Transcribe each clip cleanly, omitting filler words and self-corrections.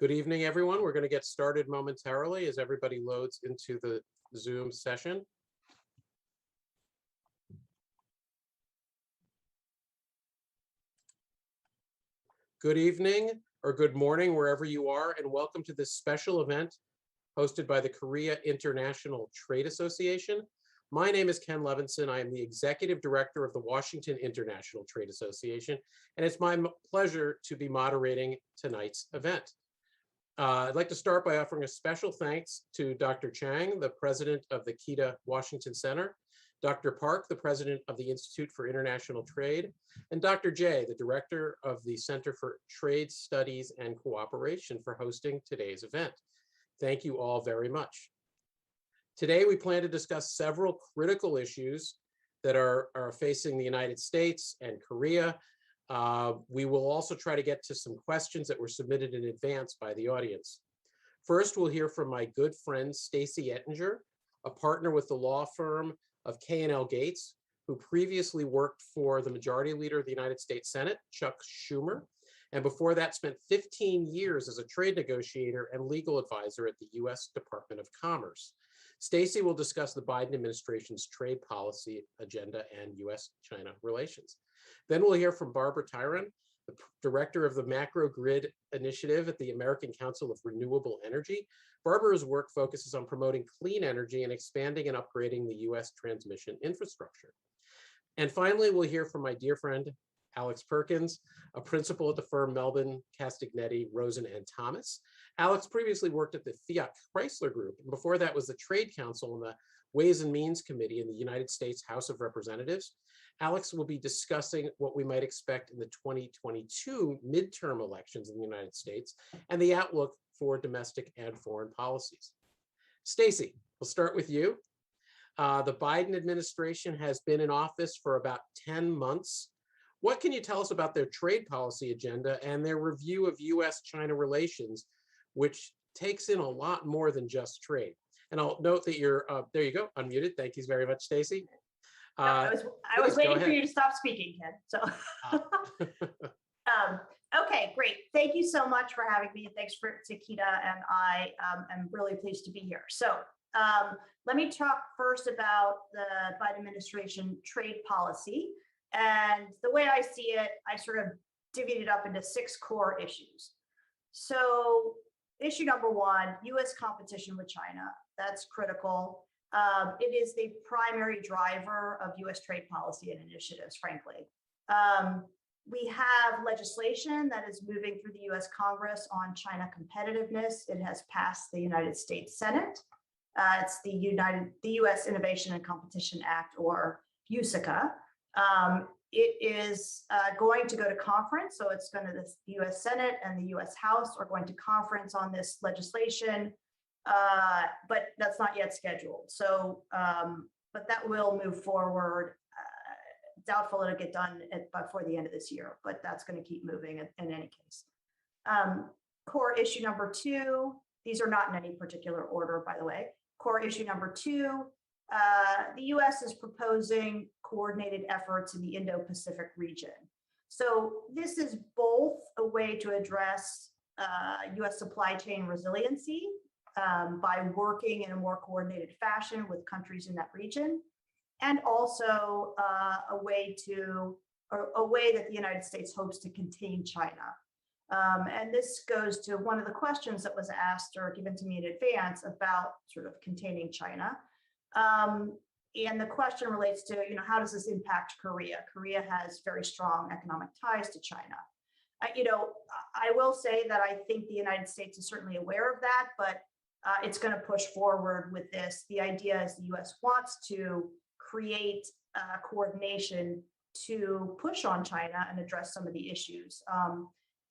Good evening, everyone. We're going to get started momentarily as everybody loads into the Zoom session. Good evening or good morning, wherever you are, and welcome to this special event hosted by the Korea International Trade Association. My name is Ken Levinson. I am the Executive Director of the Washington International Trade Association, and it's my pleasure to be moderating tonight's event. I'd like to start by offering a special thanks to Dr. Chang, the president of the KITA Washington Center, Dr. Park, the president of the Institute for International Trade, and Dr. Jay, the director of the Center for Trade Studies and Cooperation, for hosting today's event. Thank you all very much. Today, we plan to discuss several critical issues that are facing the United States and Korea. We will also try to get to some questions that were submitted in advance by the audience. First, we'll hear from my good friend, Stacey Ettinger, a partner with the law firm of K&L Gates, who previously worked for the Majority Leader of the United States Senate, Chuck Schumer, and before that spent 15 years as a trade negotiator and legal advisor at the U.S. Department of Commerce. Stacey will discuss the Biden administration's trade policy agenda and U.S.-China relations. Then we'll hear from Barbara Tyron, the director of the Macro Grid Initiative at the American Council of Renewable Energy. Barbara's work focuses on promoting clean energy and expanding and upgrading the U.S. transmission infrastructure. And finally, we'll hear from my dear friend, Alex Perkins, a principal at the firm Melvin, Castagnetti, Rosen, and Thomas. Alex previously worked at the Fiat Chrysler Group, and before that was the Trade Council and the Ways and Means Committee in the United States House of Representatives. Alex will be discussing what we might expect in the 2022 midterm elections in the United States and the outlook for domestic and foreign policies. Stacey, we'll start with you. The Biden administration has been in office for about 10 months. What can you tell us about their trade policy agenda and their review of U.S.-China relations, which takes in a lot more than just trade? And I'll note that you're, there you go, unmuted. Thank you very much, Stacey. I was waiting for you to stop speaking, Ken. So, okay, great. Thank you so much for having me. Thanks to KITA, and I am really pleased to be here. So let me talk first about the Biden administration trade policy. And the way I see it, I sort of divvied it up into 6 core issues. So issue number 1, U.S. competition with China. That's critical. It is the primary driver of U.S. trade policy and initiatives, frankly. We have legislation that is moving through the U.S. Congress on China competitiveness. It has passed the United States Senate. It's the U.S. Innovation and Competition Act, or USICA. It is going to go to conference, so it's going to the U.S. Senate and the U.S. House are going to conference on this legislation, but that's not yet scheduled. So, but that will move forward. Doubtful it'll get done before the end of this year, but that's going to keep moving in any case. Core issue number 2, these are not in any particular order, by the way. Core issue number 2, the U.S. is proposing coordinated efforts in the Indo-Pacific region. So this is both a way to address U.S. supply chain resiliency by working in a more coordinated fashion with countries in that region, and also a way that the United States hopes to contain China. And this goes to one of the questions that was asked or given to me in advance about sort of containing China. And the question relates to, how does this impact Korea? Korea has very strong economic ties to China. I will say that I think the United States is certainly aware of that, but it's going to push forward with this. The idea is the U.S. wants to create coordination to push on China and address some of the issues.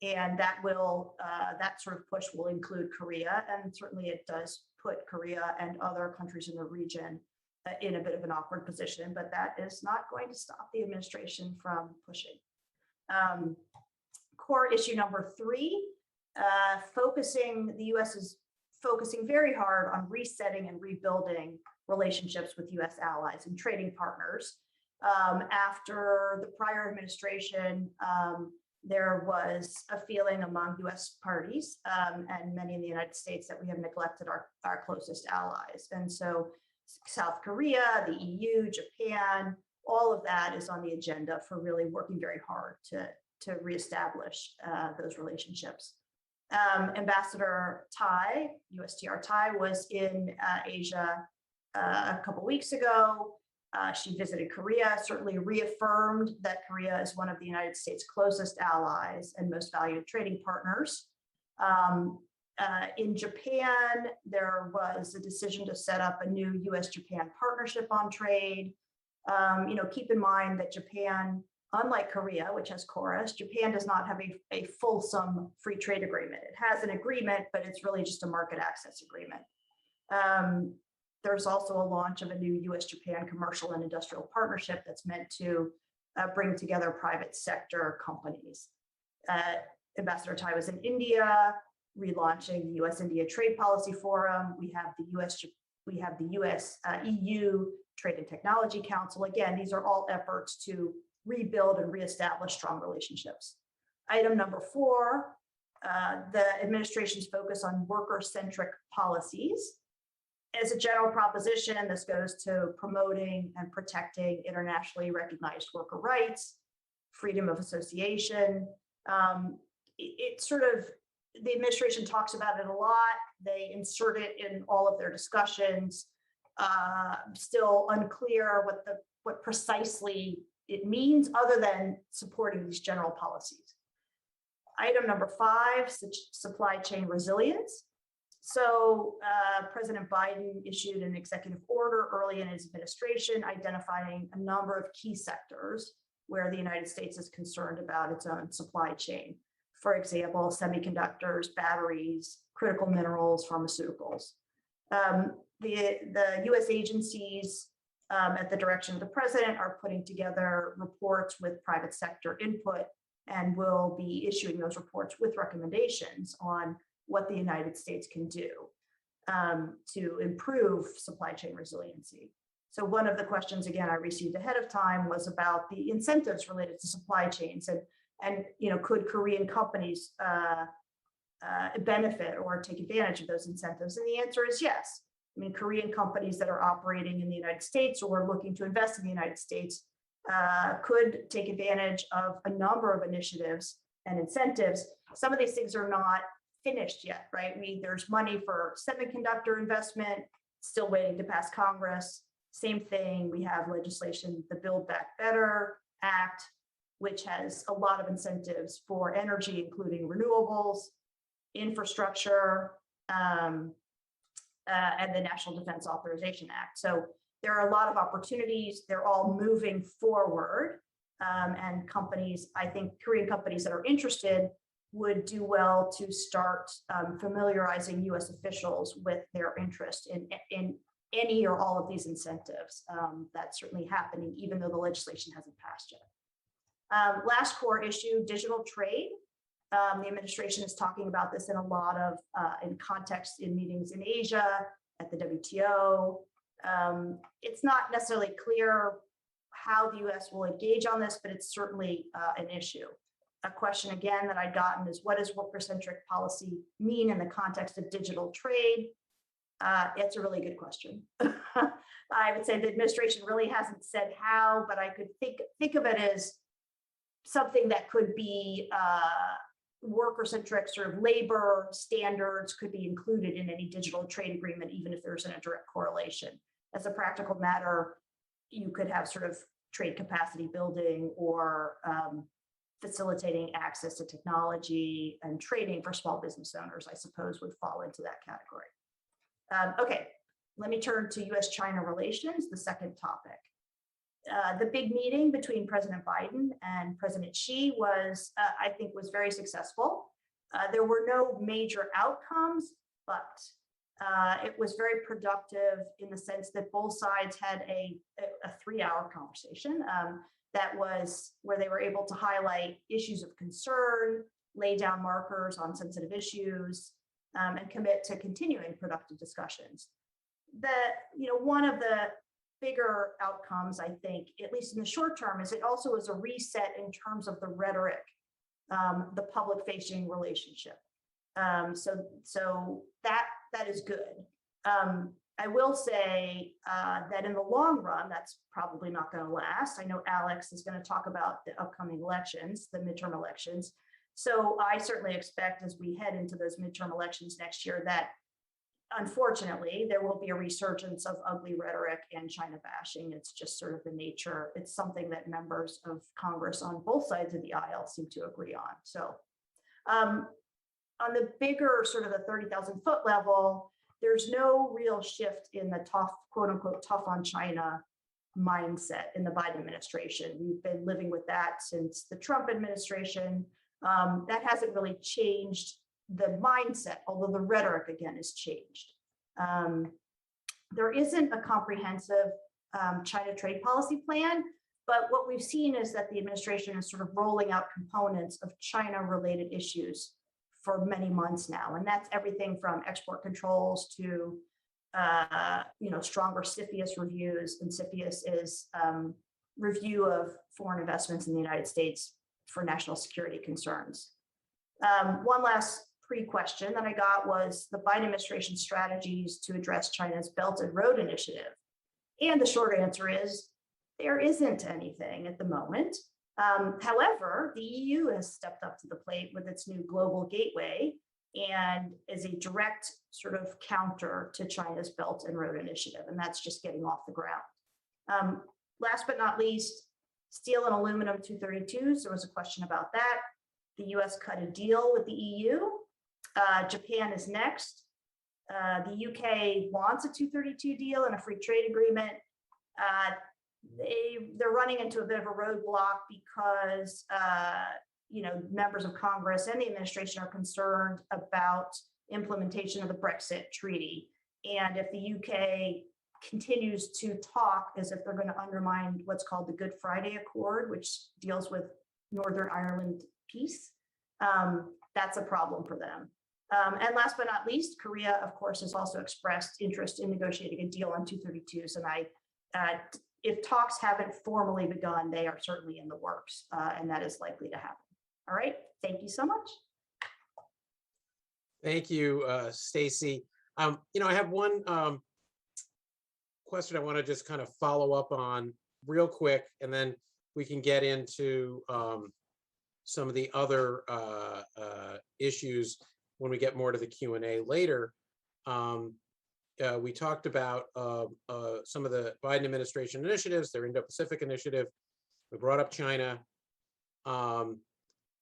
And that sort of push will include Korea, and certainly it does put Korea and other countries in the region in a bit of an awkward position, but that is not going to stop the administration from pushing. Core issue number 3, the U.S. is focusing very hard on resetting and rebuilding relationships with U.S. allies and trading partners after the prior administration there was a feeling among US parties and many in the United States that we have neglected our closest allies. And so South Korea, the EU, Japan, all of that is on the agenda for really working very hard to reestablish those relationships. Ambassador Tai, USTR Tai, was in Asia a couple weeks ago. She visited Korea, certainly reaffirmed that Korea is one of the United States' closest allies and most valued trading partners. In Japan, there was a decision to set up a new US-Japan partnership on trade. Keep in mind that Japan, unlike Korea, which has KORUS, Japan does not have a fulsome free trade agreement. It has an agreement, but it's really just a market access agreement. There's also a launch of a new US-Japan commercial and industrial partnership that's meant to bring together private sector companies. Ambassador Tai was in India, relaunching the US-India Trade Policy Forum. We have the US-EU Trade and Technology Council. Again, these are all efforts to rebuild and reestablish strong relationships. Item number 4, the administration's focus on worker-centric policies. As a general proposition, this goes to promoting and protecting internationally recognized worker rights, freedom of association. The administration talks about it a lot. They insert it in all of their discussions. Still unclear what precisely it means, other than supporting these general policies. Item number 5, supply chain resilience. So President Biden issued an executive order early in his administration identifying a number of key sectors where the United States is concerned about its own supply chain. For example, semiconductors, batteries, critical minerals, pharmaceuticals. The US agencies at the direction of the president are putting together reports with private sector input and will be issuing those reports with recommendations on what the United States can do to improve supply chain resiliency. So one of the questions, again, I received ahead of time was about the incentives related to supply chains and could Korean companies benefit or take advantage of those incentives? And the answer is yes. I mean, Korean companies that are operating in the United States or looking to invest in the United States could take advantage of a number of initiatives and incentives. Some of these things are not finished yet, right? I mean, there's money for semiconductor investment, still waiting to pass Congress. Same thing, we have legislation, the Build Back Better Act, which has a lot of incentives for energy, including renewables, infrastructure, and the National Defense Authorization Act. So there are a lot of opportunities. They're all moving forward. And companies, I think Korean companies that are interested would do well to start familiarizing US officials with their interest in any or all of these incentives. That's certainly happening, even though the legislation hasn't passed yet. Last core issue, digital trade. The administration is talking about this in a lot of in context in meetings in Asia, at the WTO. It's not necessarily clear how the US will engage on this, but it's certainly an issue. A question again that I've gotten is, what does worker-centric policy mean in the context of digital trade? It's a really good question. I would say the administration really hasn't said how, but I could think of it as something that could be worker-centric sort of labor standards could be included in any digital trade agreement, even if there isn't a direct correlation. As a practical matter, you could have sort of trade capacity building or facilitating access to technology and trading for small business owners, I suppose, would fall into that category. Okay, let me turn to US-China relations, the second topic. The big meeting between President Biden and President Xi was, I think, was very successful. There were no major outcomes, but it was very productive in the sense that both sides had a 3-hour conversation that was where they were able to highlight issues of concern, lay down markers on sensitive issues, and commit to continuing productive discussions. One of the bigger outcomes, I think, at least in the short term, is it also is a reset in terms of the rhetoric the public-facing relationship. So that is good. I will say that in the long run, that's probably not going to last. I know Alex is going to talk about the upcoming elections, the midterm elections. So I certainly expect as we head into those midterm elections next year that unfortunately there will be a resurgence of ugly rhetoric and China bashing. It's just sort of the nature. It's something that members of Congress on both sides of the aisle seem to agree on. So on the bigger sort of the 30,000 foot level, there's no real shift in the tough, quote unquote, tough on China mindset in the Biden administration. We've been living with that since the Trump administration. That hasn't really changed the mindset, although the rhetoric again has changed. There isn't a comprehensive China trade policy plan, but what we've seen is that the administration is sort of rolling out components of China-related issues for many months now, and that's everything from export controls to stronger CFIUS reviews, and CFIUS is review of foreign investments in the United States for national security concerns. One last pre-question that I got was the Biden administration strategies to address China's Belt and Road Initiative. And the short answer is there isn't anything at the moment. However, the EU has stepped up to the plate with its new global gateway and is a direct sort of counter to China's Belt and Road Initiative, and that's just getting off the ground. Last but not least, steel and aluminum 232s, there was a question about that. The US cut a deal with the EU. Japan is next. The UK wants a 232 deal and a free trade agreement. They're running into a bit of a roadblock because members of Congress and the administration are concerned about implementation of the Brexit treaty. And if the UK continues to talk as if they're going to undermine what's called the Good Friday Accord, which deals with Northern Ireland peace, that's a problem for them. And last but not least, Korea, of course, has also expressed interest in negotiating a deal on 232s. And if talks haven't formally begun, they are certainly in the works, and that is likely to happen. All right, thank you so much. Thank you, Stacy. I have one question I want to just kind of follow up on real quick, and then we can get into some of the other issues when we get more to the Q&A later. We talked about some of the Biden administration initiatives, their Indo-Pacific initiative. We brought up China.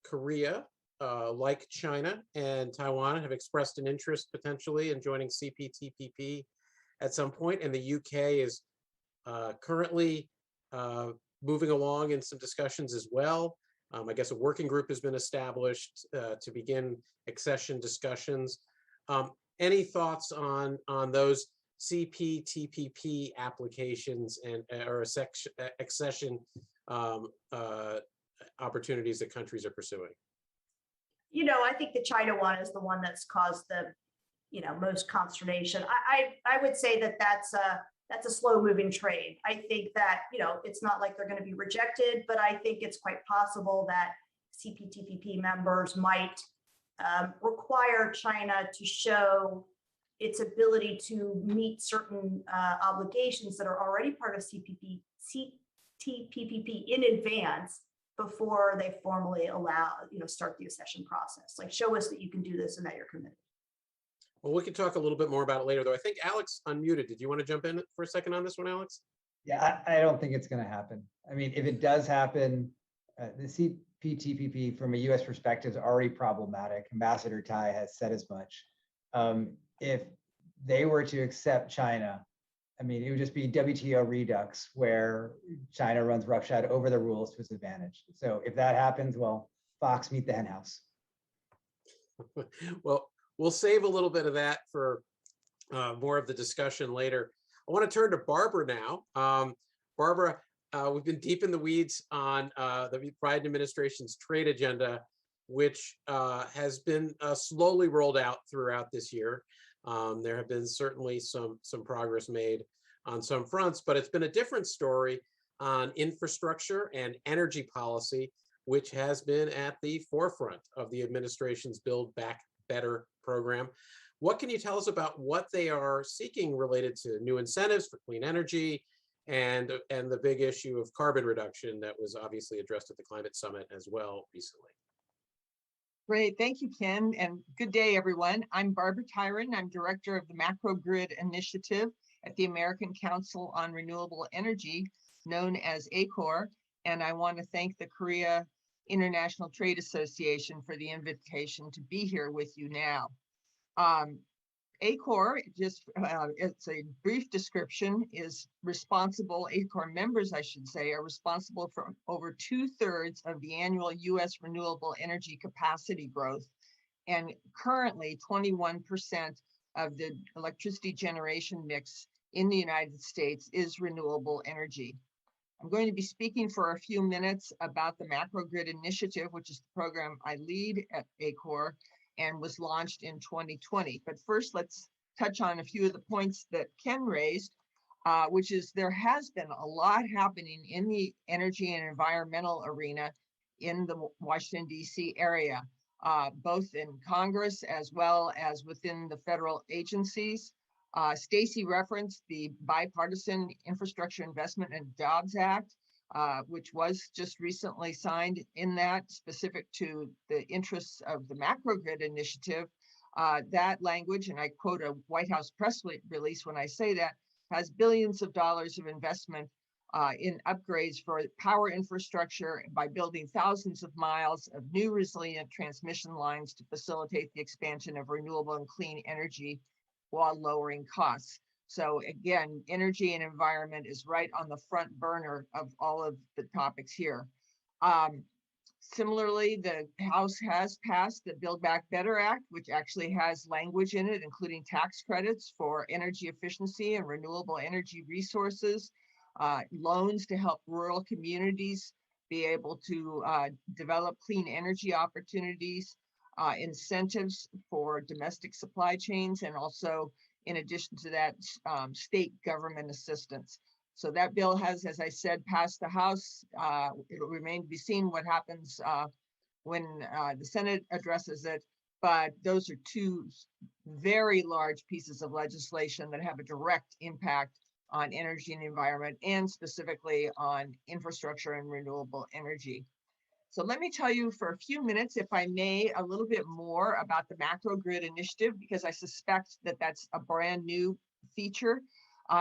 Korea, like China and Taiwan, have expressed an interest potentially in joining CPTPP at some point, and the UK is currently moving along in some discussions as well. I guess a working group has been established to begin accession discussions. Any thoughts on those CPTPP applications and or accession opportunities that countries are pursuing? I think the China one is the one that's caused the most consternation. I would say that that's a slow-moving trade. I think that it's not like they're going to be rejected, but I think it's quite possible that CPTPP members might require China to show its ability to meet certain obligations that are already part of CPTPP in advance before they formally start the accession process. Like, show us that you can do this and that you're committed. Well, we can talk a little bit more about it later, though. I think Alex unmuted. Did you want to jump in for a second on this one, Alex? Yeah, I don't think it's going to happen. I mean, if it does happen, the CPTPP from a U.S. perspective is already problematic. Ambassador Tai has said as much. If they were to accept China, I mean, it would just be WTO redux, where China runs roughshod over the rules to its advantage. So if that happens, well, Fox, meet the henhouse. Well, we'll save a little bit of that for more of the discussion later. I want to turn to Barbara now. Barbara, we've been deep in the weeds on the Biden administration's trade agenda, which has been slowly rolled out throughout this year. There have been certainly some progress made on some fronts, but it's been a different story on infrastructure and energy policy. which has been at the forefront of the administration's Build Back Better program. What can you tell us about what they are seeking related to new incentives for clean energy and the big issue of carbon reduction that was obviously addressed at the climate summit as well recently? Great, thank you, Ken, and good day, everyone. I'm Barbara Tyron. I'm Director of the Macro Grid Initiative at the American Council on Renewable Energy, known as ACOR, and I want to thank the Korea International Trade Association for the invitation to be here with you now. ACOR, it's a brief description, is responsible, ACOR members, I should say, are responsible for over 2/3 of the annual U.S. renewable energy capacity growth. And currently 21% of the electricity generation mix in the United States is renewable energy. I'm going to be speaking for a few minutes about the Macro Grid Initiative, which is the program I lead at ACOR and was launched in 2020. But first, let's touch on a few of the points that Ken raised, which is there has been a lot happening in the energy and environmental arena in the Washington, D.C. area, both in Congress as well as within the federal agencies. Stacy referenced the Bipartisan Infrastructure Investment and Jobs Act, which was just recently signed. In that, specific to the interests of the Macro Grid Initiative, that language, and I quote a White House press release when I say that, has billions of dollars of investment in upgrades for power infrastructure by building thousands of miles of new resilient transmission lines to facilitate the expansion of renewable and clean energy while lowering costs. So again, energy and environment is right on the front burner of all of the topics here. Similarly, the House has passed the Build Back Better Act, which actually has language in it, including tax credits for energy efficiency and renewable energy resources, loans to help rural communities be able to develop clean energy opportunities, incentives for domestic supply chains, and also, in addition to that, state government assistance. So that bill has, as I said, passed the House. It'll remain to be seen what happens when the Senate addresses it. But those are two very large pieces of legislation that have a direct impact on energy and environment, and specifically on infrastructure and renewable energy. So let me tell you for a few minutes, if I may, a little bit more about the Macro Grid Initiative, because I suspect that that's a brand new feature.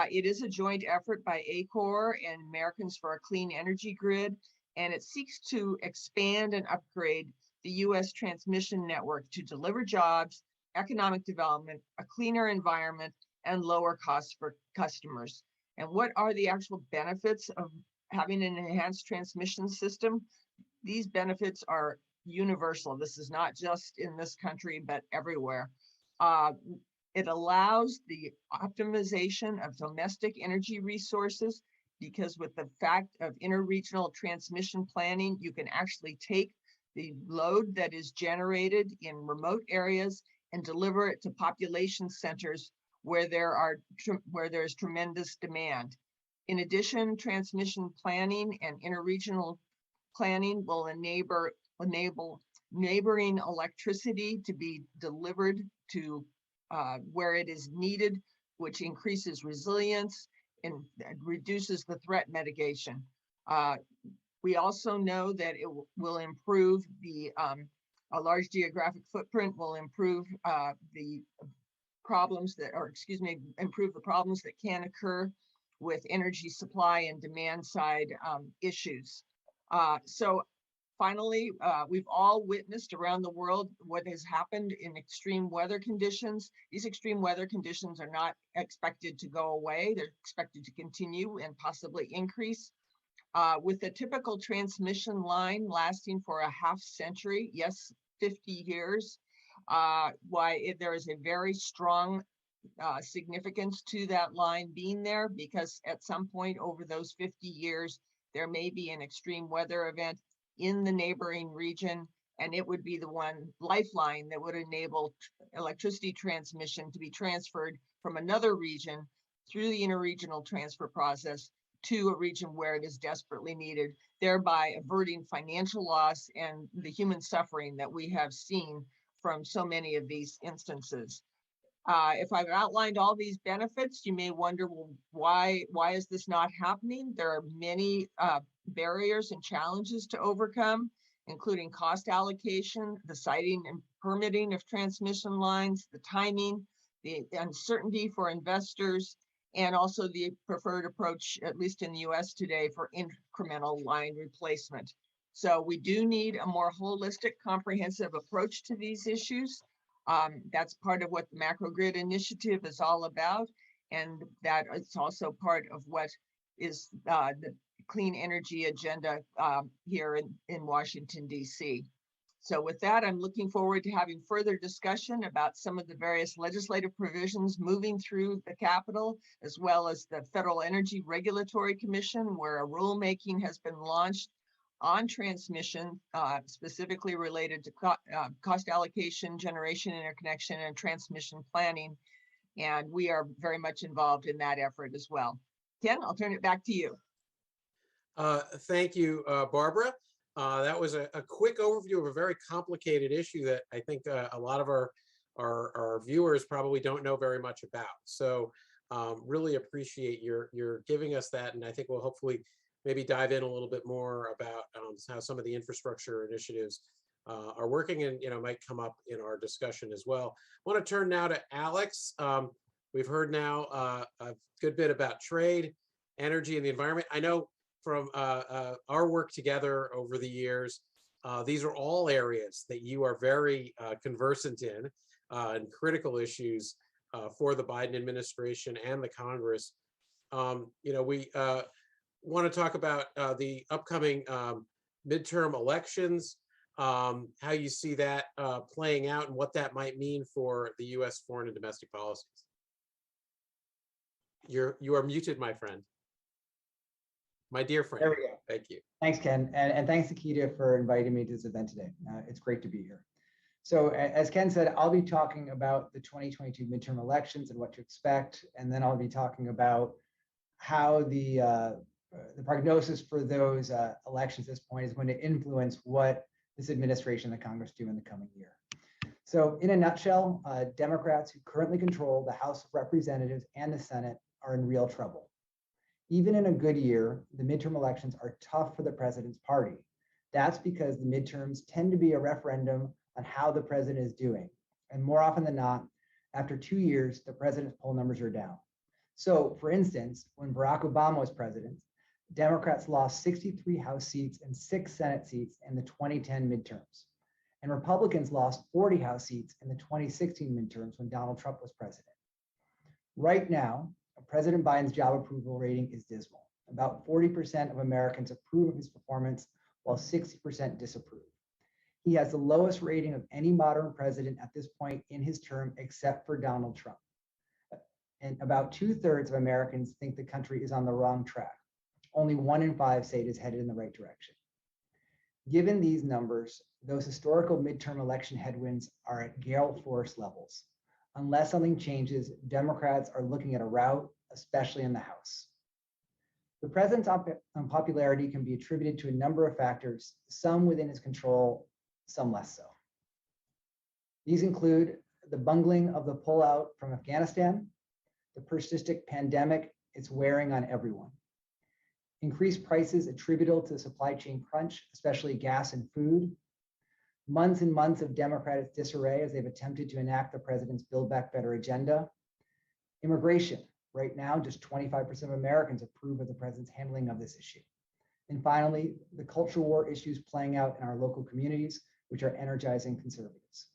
It is a joint effort by ACOR and Americans for a Clean Energy Grid, and it seeks to expand and upgrade the U.S. transmission network to deliver jobs, economic development, a cleaner environment, and lower costs for customers. And what are the actual benefits of having an enhanced transmission system? These benefits are universal. This is not just in this country, but everywhere. It allows the optimization of domestic energy resources, because with the fact of interregional transmission planning, you can actually take the load that is generated in remote areas and deliver it to population centers where there's tremendous demand. In addition, transmission planning and interregional planning will enable neighboring electricity to be delivered to where it is needed, which increases resilience and reduces the threat mitigation. We also know that it will improve a large geographic footprint will improve the problems that, improve the problems that can occur with energy supply and demand side issues. So finally, we've all witnessed around the world what has happened in extreme weather conditions. These extreme weather conditions are not expected to go away. They're expected to continue and possibly increase. With a typical transmission line lasting for a half century, yes, 50 years, there is a very strong significance to that line being there, because at some point over those 50 years, there may be an extreme weather event in the neighboring region, and it would be the one lifeline that would enable electricity transmission to be transferred from another region through the interregional transfer process to a region where it is desperately needed, thereby averting financial loss and the human suffering that we have seen from so many of these instances. If I've outlined all these benefits, you may wonder, well, why is this not happening? There are many barriers and challenges to overcome, including cost allocation, the siting and permitting of transmission lines, the timing, the uncertainty for investors, and also the preferred approach, at least in the US today, for incremental line replacement. So we do need a more holistic, comprehensive approach to these issues. That's part of what the Macro Grid Initiative is all about. And that is also part of what is the clean energy agenda here in Washington, DC. So with that, I'm looking forward to having further discussion about some of the various legislative provisions moving through the Capitol, as well as the Federal Energy Regulatory Commission, where a rulemaking has been launched on transmission, specifically related to cost allocation, generation interconnection, and transmission planning. And we are very much involved in that effort as well. Ken, I'll turn it back to you. Thank you, Barbara. That was a quick overview of a very complicated issue that I think a lot of our viewers probably don't know very much about. So really appreciate your giving us that, and I think we'll hopefully maybe dive in a little bit more about how some of the infrastructure initiatives are working, and might come up in our discussion as well. I want to turn now to Alex. We've heard now a good bit about trade, energy, and the environment. I know from our work together over the years, these are all areas that you are very conversant in, and critical issues for the Biden administration and the Congress. We want to talk about the upcoming midterm elections, how you see that playing out, and what that might mean for the U.S. foreign and domestic policies. You are muted, my friend. My dear friend. There we go. Thank you. Thanks, Ken. And thanks to Keita for inviting me to this event today. It's great to be here. So as Ken said, I'll be talking about the 2022 midterm elections and what to expect. And then I'll be talking about how the prognosis for those elections at this point is going to influence what this administration and the Congress do in the coming year. So in a nutshell, Democrats who currently control the House of Representatives and the Senate are in real trouble. Even in a good year, the midterm elections are tough for the president's party. That's because the midterms tend to be a referendum on how the president is doing. And more often than not, after 2 years, the president's poll numbers are down. So for instance, when Barack Obama was president, Democrats lost 63 House seats and 6 Senate seats in the 2010 midterms. And Republicans lost 40 House seats in the 2016 midterms when Donald Trump was president. Right now, President Biden's job approval rating is dismal. About 40% of Americans approve of his performance, while 60% disapprove. He has the lowest rating of any modern president at this point in his term, except for Donald Trump. And about 2/3 of Americans think the country is on the wrong track. Only 1 in 5 say it is headed in the right direction. Given these numbers, those historical midterm election headwinds are at gale force levels. Unless something changes, Democrats are looking at a rout, especially in the House. The president's unpopularity can be attributed to a number of factors, some within his control, some less so. These include the bungling of the pullout from Afghanistan, the persistent pandemic it's wearing on everyone, increased prices attributable to the supply chain crunch, especially gas and food, months and months of Democratic disarray as they've attempted to enact the president's Build Back Better agenda, immigration. Right now, just 25% of Americans approve of the president's handling of this issue. And finally, the cultural war issues playing out in our local communities, which are energizing conservatives.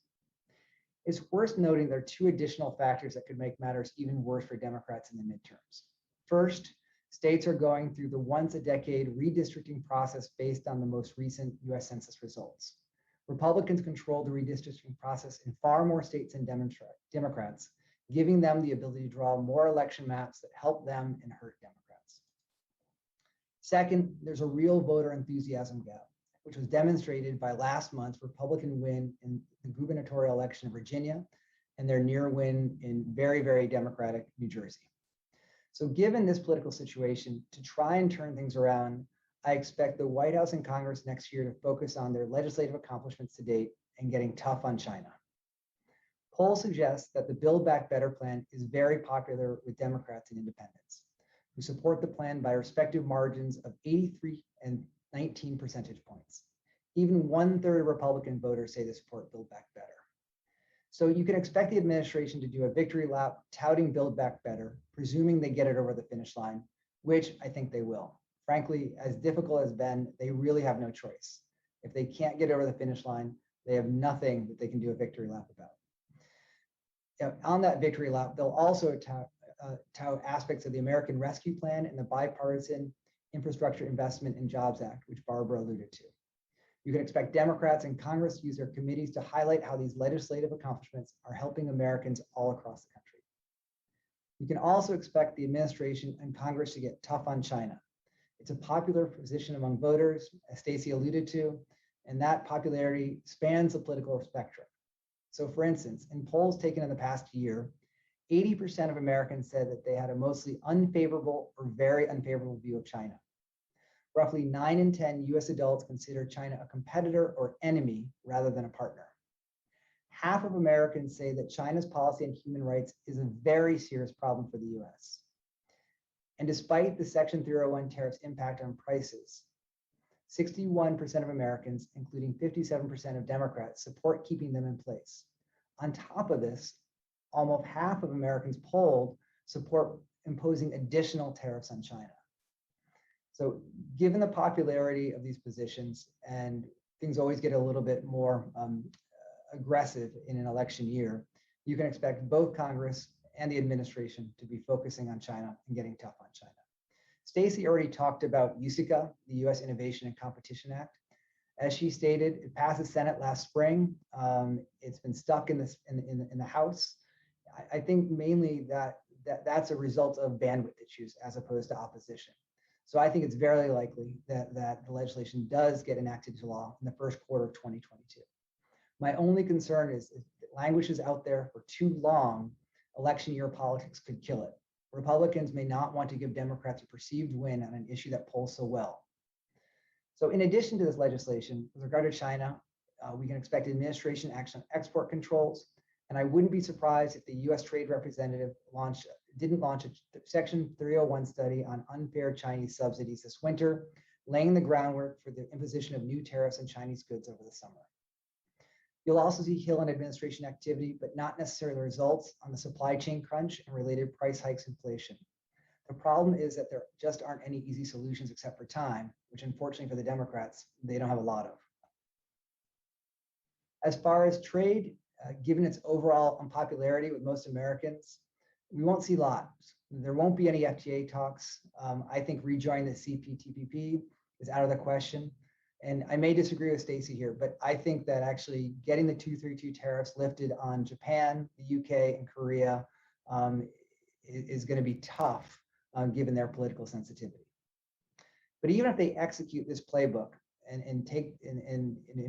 It's worth noting there are 2 additional factors that could make matters even worse for Democrats in the midterms. First, states are going through the once-a-decade redistricting process based on the most recent US Census results. Republicans control the redistricting process in far more states than Democrats, giving them the ability to draw more election maps that help them and hurt Democrats. Second, there's a real voter enthusiasm gap, which was demonstrated by last month's Republican win in the gubernatorial election in Virginia and their near win in very, very Democratic New Jersey. So given this political situation, to try and turn things around, I expect the White House and Congress next year to focus on their legislative accomplishments to date and getting tough on China. Polls suggest that the Build Back Better plan is very popular with Democrats and independents, who support the plan by respective margins of 83 and 19 percentage points. Even 1/3 of Republican voters say they support Build Back Better. So you can expect the administration to do a victory lap touting Build Back Better, presuming they get it over the finish line, which I think they will. Frankly, as difficult as been, they really have no choice. If they can't get over the finish line, they have nothing that they can do a victory lap about. On that victory lap, they'll also tout aspects of the American Rescue Plan and the Bipartisan Infrastructure Investment and Jobs Act, which Barbara alluded to. You can expect Democrats in Congress to use their committees to highlight how these legislative accomplishments are helping Americans all across the country. You can also expect the administration and Congress to get tough on China. It's a popular position among voters, as Stacey alluded to, and that popularity spans the political spectrum. So for instance, in polls taken in the past year, 80% of Americans said that they had a mostly unfavorable or very unfavorable view of China. Roughly 9 in 10 US adults consider China a competitor or enemy rather than a partner. Half of Americans say that China's policy on human rights is a very serious problem for the US. And despite the Section 301 tariffs impact on prices, 61% of Americans, including 57% of Democrats, support keeping them in place. On top of this, almost half of Americans polled support imposing additional tariffs on China. So given the popularity of these positions, and things always get a little bit more aggressive in an election year, you can expect both Congress and the administration to be focusing on China and getting tough on China. Stacey already talked about USICA, the U.S. Innovation and Competition Act. As she stated, it passed the Senate last spring. It's been stuck in the House. I think mainly that's a result of bandwidth issues as opposed to opposition. So I think it's very likely that the legislation does get enacted into law in the first quarter of 2022. My only concern is if language is out there for too long, election year politics could kill it. Republicans may not want to give Democrats a perceived win on an issue that polls so well. So in addition to this legislation, with regard to China, we can expect administration action on export controls. And I wouldn't be surprised if the US Trade Representative didn't launch a Section 301 study on unfair Chinese subsidies this winter, laying the groundwork for the imposition of new tariffs on Chinese goods over the summer. You'll also see Hill and administration activity, but not necessarily results on the supply chain crunch and related price hikes inflation. The problem is that there just aren't any easy solutions except for time, which unfortunately for the Democrats, they don't have a lot of. As far as trade, given its overall unpopularity with most Americans, we won't see lots. There won't be any FTA talks. I think rejoining the CPTPP is out of the question. And I may disagree with Stacey here, but I think that actually getting the 232 tariffs lifted on Japan, the UK, and Korea is going to be tough given their political sensitivity. But even if they execute this playbook and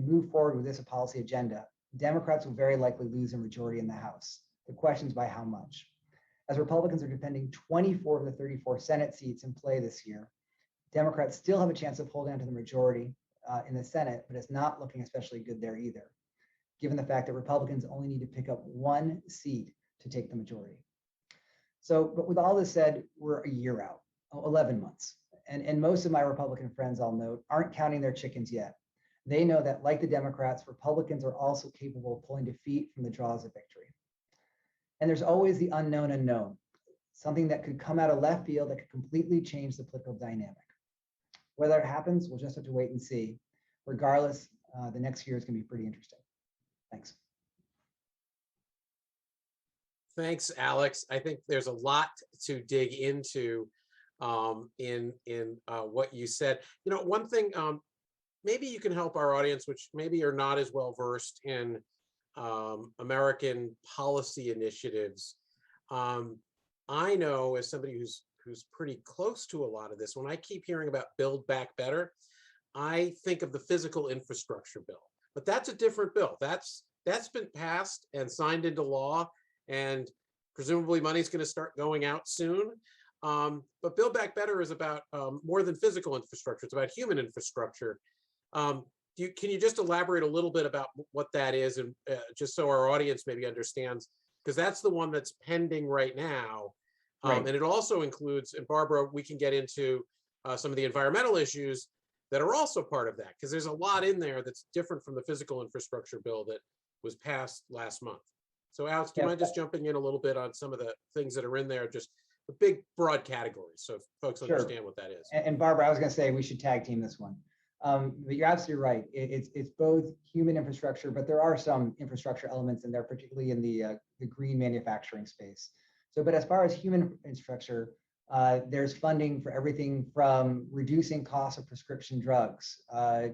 move forward with this policy agenda, Democrats will very likely lose a majority in the House. The question is by how much. As Republicans are defending 24 of the 34 Senate seats in play this year, Democrats still have a chance of holding on to the majority in the Senate, but it's not looking especially good there either, given the fact that Republicans only need to pick up 1 seat to take the majority. So, but with all this said, we're a year out, 11 months. And most of my Republican friends, I'll note, aren't counting their chickens yet. They know that, like the Democrats, Republicans are also capable of pulling defeat from the jaws of victory. And there's always the unknown, something that could come out of left field that could completely change the political dynamic. Whether it happens, we'll just have to wait and see. Regardless, the next year is going to be pretty interesting. Thanks. Thanks, Alex. I think there's a lot to dig into in what you said. You know, one thing, maybe you can help our audience, which maybe are not as well versed in American policy initiatives. I know, as somebody who's pretty close to a lot of this, when I keep hearing about Build Back Better, I think of the physical infrastructure bill. But that's a different bill. That's been passed and signed into law, and presumably money's going to start going out soon. But Build Back Better is about more than physical infrastructure. It's about human infrastructure. Can you just elaborate a little bit about what that is, and just so our audience maybe understands, because that's the one that's pending right now. Right. And it also includes, and Barbara, we can get into some of the environmental issues that are also part of that, because there's a lot in there that's different from the physical infrastructure bill that was passed last month. So Alex, do you mind just jumping in a little bit on some of the things that are in there, just the big broad categories, so folks understand what that is. And Barbara, I was going to say we should tag team this one. But you're absolutely right. It's both human infrastructure, but there are some infrastructure elements in there, particularly in the green manufacturing space. So, but as far as human infrastructure, there's funding for everything from reducing costs of prescription drugs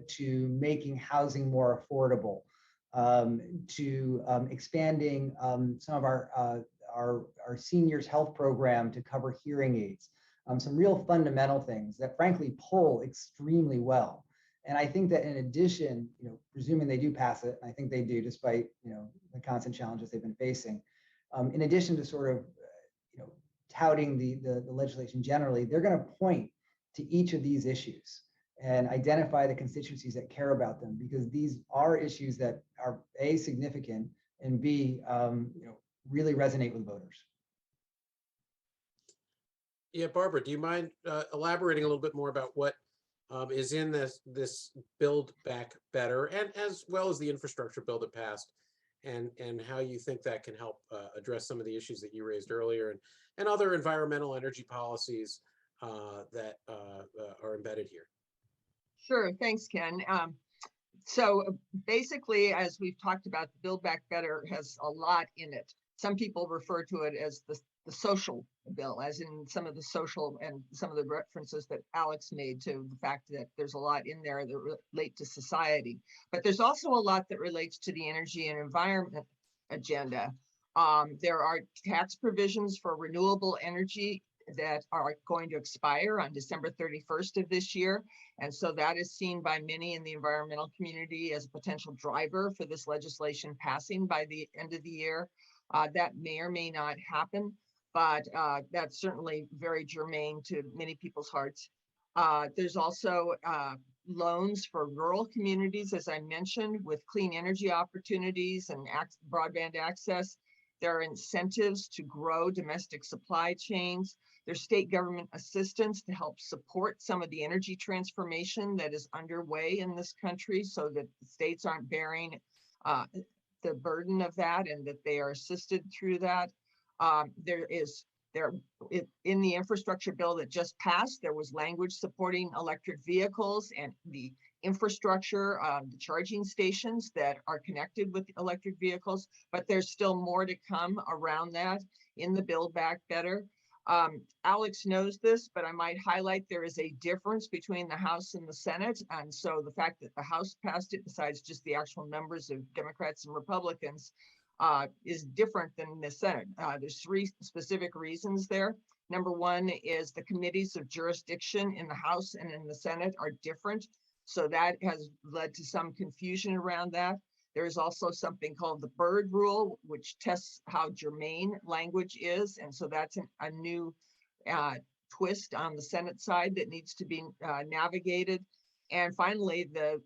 to making housing more affordable, to expanding some of our seniors' health program to cover hearing aids. Some real fundamental things that frankly poll extremely well. And I think that in addition, presuming they do pass it, and I think they do, despite the constant challenges they've been facing, in addition to sort of touting the legislation generally, they're going to point to each of these issues and identify the constituencies that care about them, because these are issues that are A, significant, and B, really resonate with voters. Yeah, Barbara, do you mind elaborating a little bit more about what is in this Build Back Better, and as well as the infrastructure bill that passed, and how you think that can help address some of the issues that you raised earlier, and other environmental energy policies that are embedded here? Sure, thanks, Ken. So basically, as we've talked about, the Build Back Better has a lot in it. Some people refer to it as the social bill, as in some of the social and some of the references that Alex made to the fact that there's a lot in there that relate to society. But there's also a lot that relates to the energy and environment agenda. There are tax provisions for renewable energy that are going to expire on December 31st of this year. And so that is seen by many in the environmental community as a potential driver for this legislation passing by the end of the year. That may or may not happen, but that's certainly very germane to many people's hearts. There's also loans for rural communities, as I mentioned, with clean energy opportunities and broadband access. There are incentives to grow domestic supply chains. There's state government assistance to help support some of the energy transformation that is underway in this country, so that the states aren't bearing the burden of that, and that they are assisted through that. In the infrastructure bill that just passed, there was language supporting electric vehicles and the infrastructure, the charging stations that are connected with electric vehicles, but there's still more to come around that in the Build Back Better. Alex knows this, but I might highlight there is a difference between the House and the Senate. And so the fact that the House passed it, besides just the actual numbers of Democrats and Republicans, is different than the Senate. There's three specific reasons there. Number one is the committees of jurisdiction in the House and in the Senate are different. So that has led to some confusion around that. There's also something called the Byrd Rule, which tests how germane language is. And so that's a new twist on the Senate side that needs to be navigated. And finally, the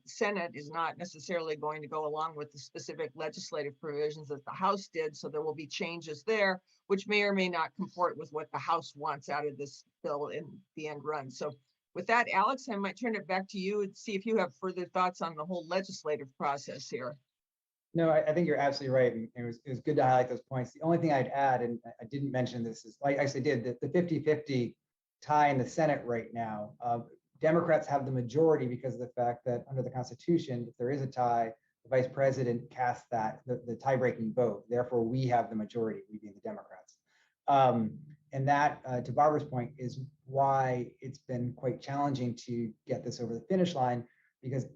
Senate is not necessarily going to go along with the specific legislative provisions that the House did. So there will be changes there, which may or may not comport with what the House wants out of this bill in the end run. So with that, Alex, I might turn it back to you and see if you have further thoughts on the whole legislative process here. No, I think you're absolutely right. And it was good to highlight those points. The only thing I'd add, and I didn't mention this, is like I actually did, the 50-50 tie in the Senate right now. Democrats have the majority because of the fact that under the Constitution, if there is a tie, the vice president casts the tie-breaking vote. Therefore, we have the majority, we being the Democrats. And that, to Barbara's point, is why it's been quite challenging to get this over the finish line, because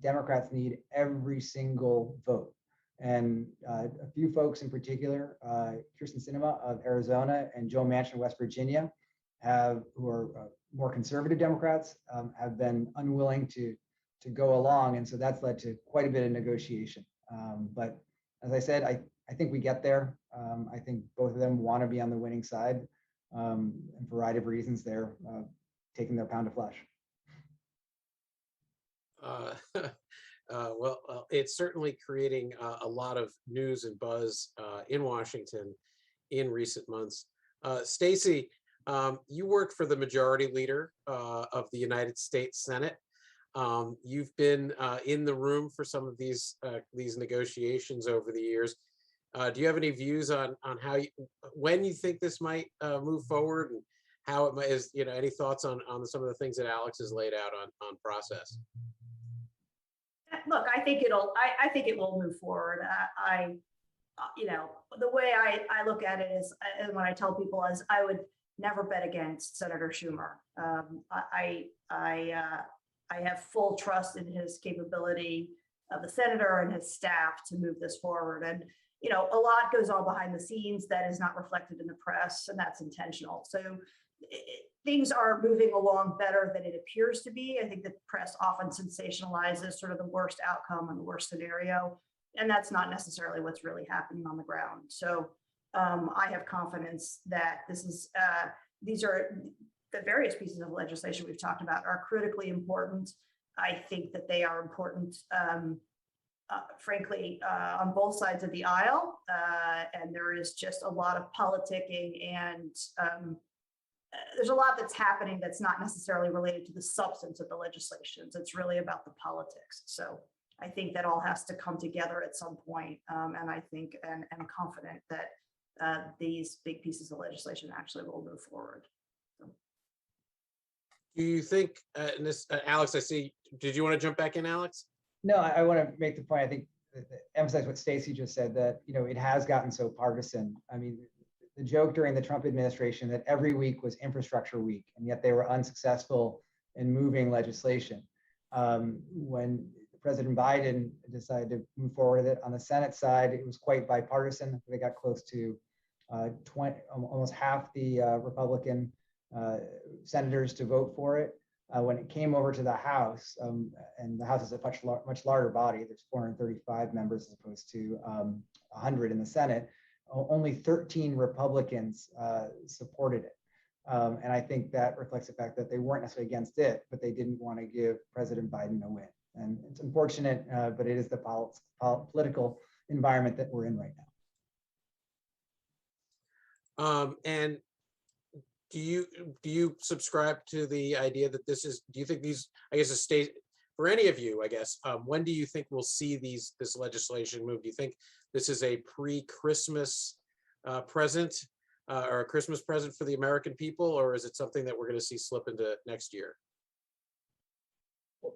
Democrats need every single vote. And a few folks in particular, Kyrsten Sinema of Arizona and Joe Manchin of West Virginia, who are more conservative Democrats, have been unwilling to go along. And so that's led to quite a bit of negotiation. But as I said, I think we get there. I think both of them want to be on the winning side. a variety of reasons, they're taking their pound of flesh. Well, it's certainly creating a lot of news and buzz in Washington in recent months. Stacey, you work for the majority leader of the United States Senate. You've been in the room for some of these negotiations over the years. Do you have any views on how when you think this might move forward, and how it might, is, any thoughts on some of the things that Alex has laid out on process? Look, I think it will move forward. The way I look at it is, and when I tell people, is I would never bet against Senator Schumer. I have full trust in his capability of the senator and his staff to move this forward. And a lot goes on behind the scenes that is not reflected in the press, and that's intentional. So things are moving along better than it appears to be. I think the press often sensationalizes sort of the worst outcome and the worst scenario, and that's not necessarily what's really happening on the ground. So I have confidence that these are the various pieces of legislation we've talked about are critically important. I think that they are important, frankly, on both sides of the aisle, and there is just a lot of politicking, and there's a lot that's happening that's not necessarily related to the substance of the legislations. It's really about the politics. So I think that all has to come together at some point, and I think and I'm confident that these big pieces of legislation actually will move forward. Do you think, and this, Alex, I see, did you want to jump back in, Alex? No, I want to make the point, I think, emphasize what Stacey just said, that, it has gotten so partisan. I mean, the joke during the Trump administration that every week was infrastructure week, and yet they were unsuccessful in moving legislation. When President Biden decided to move forward with it on the Senate side, it was quite bipartisan. They got close to almost half the Republican senators to vote for it. When it came over to the House, and the House is a much larger body, there's 435 members as opposed to 100 in the Senate, only 13 Republicans supported it. And I think that reflects the fact that they weren't necessarily against it, but they didn't want to give President Biden a win. And it's unfortunate, but it is the political environment that we're in right now. And do you subscribe to the idea that this is, do you think these, I guess, a state, for any of you, I guess, when do you think we'll see this legislation move? Do you think this is a pre-Christmas present or a Christmas present for the American people, or is it something that we're going to see slip into next year?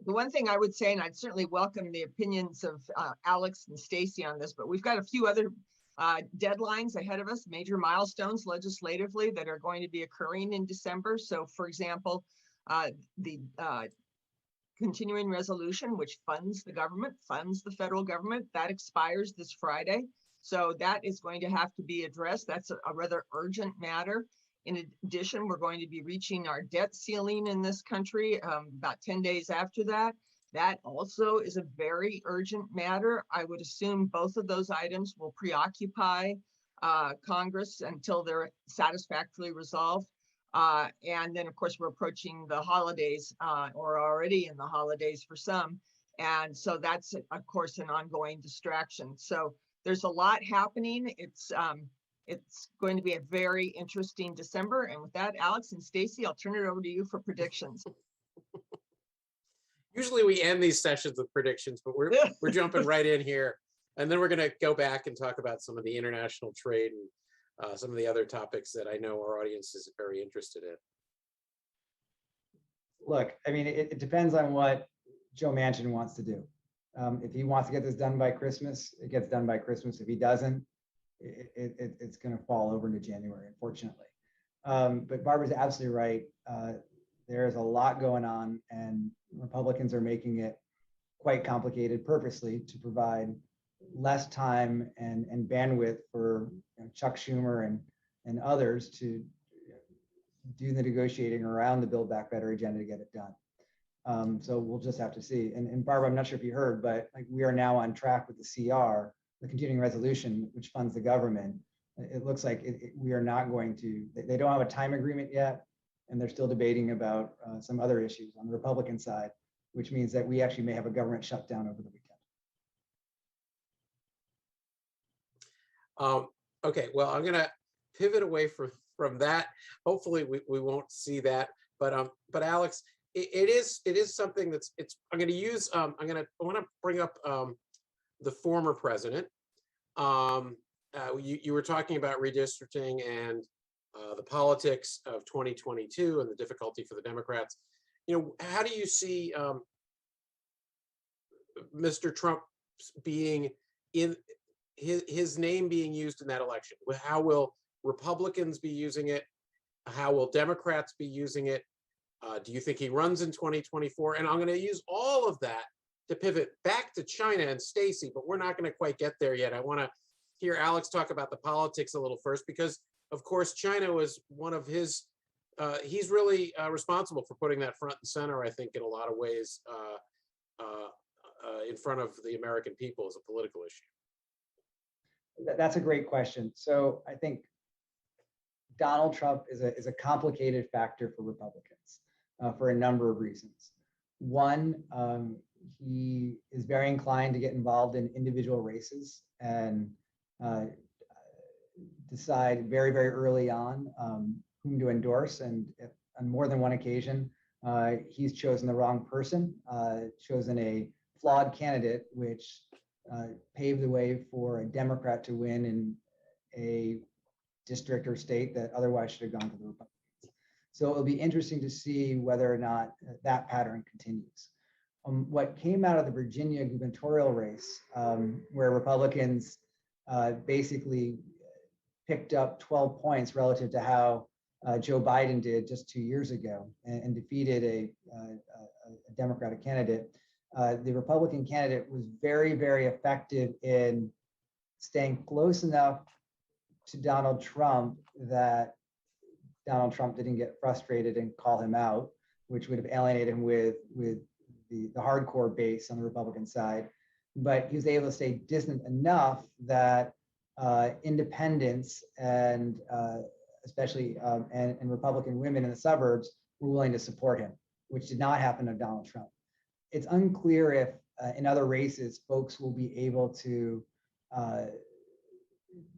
The one thing I would say, and I'd certainly welcome the opinions of Alex and Stacey on this, but we've got a few other deadlines ahead of us, major milestones legislatively that are going to be occurring in December. So, for example, the continuing resolution, which funds the federal government, that expires this Friday. So that is going to have to be addressed. That's a rather urgent matter. In addition, we're going to be reaching our debt ceiling in this country about 10 days after that. That also is a very urgent matter. I would assume both of those items will preoccupy Congress until they're satisfactorily resolved. And then, of course, we're approaching the holidays or already in the holidays for some. And so that's, of course, an ongoing distraction. So there's a lot happening. It's going to be a very interesting December. And with that, Alex and Stacey, I'll turn it over to you for predictions. Usually we end these sessions with predictions, but we're jumping right in here. And then we're going to go back and talk about some of the international trade and some of the other topics that I know our audience is very interested in. Look, I mean, it depends on what Joe Manchin wants to do. If he wants to get this done by Christmas, it gets done by Christmas. If he doesn't, it's going to fall over into January, unfortunately. But Barbara's absolutely right. There's a lot going on, and Republicans are making it quite complicated purposely to provide less time and bandwidth for Chuck Schumer and others to do the negotiating around the Build Back Better agenda to get it done. So we'll just have to see. And Barbara, I'm not sure if you heard, but we are now on track with the CR, the continuing resolution, which funds the government, it looks like we are not going to, they don't have a time agreement yet, and they're still debating about some other issues on the Republican side, which means that we actually may have a government shutdown over the weekend. Okay, well, I'm going to pivot away from that. Hopefully, we won't see that. But Alex, it is something that's I'm going to use. I want to bring up the former president. You were talking about redistricting and the politics of 2022 and the difficulty for the Democrats. How do you see Mr. Trump being in his name being used in that election? How will Republicans be using it? How will Democrats be using it? Do you think he runs in 2024? And I'm going to use all of that to pivot back to China and Stacey, but we're not going to quite get there yet. I want to hear Alex talk about the politics a little first, because of course, China was one of his, he's really responsible for putting that front and center, I think, in a lot of ways, in front of the American people as a political issue. That's a great question. So I think Donald Trump is a complicated factor for Republicans for a number of reasons. One, he is very inclined to get involved in individual races and decide very, very early on whom to endorse. And if, on more than one occasion, he's chosen the wrong person, chosen a flawed candidate, which paved the way for a Democrat to win in a district or state that otherwise should have gone to the Republicans. So it'll be interesting to see whether or not that pattern continues. What came out of the Virginia gubernatorial race, where Republicans basically picked up 12 points relative to how Joe Biden did just 2 years ago and defeated a Democratic candidate. The Republican candidate was very, very effective in staying close enough to Donald Trump that Donald Trump didn't get frustrated and call him out, which would have alienated him with the hardcore base on the Republican side. But he was able to stay distant enough that independents and especially and Republican women in the suburbs were willing to support him, which did not happen to Donald Trump. It's unclear if in other races folks will be able to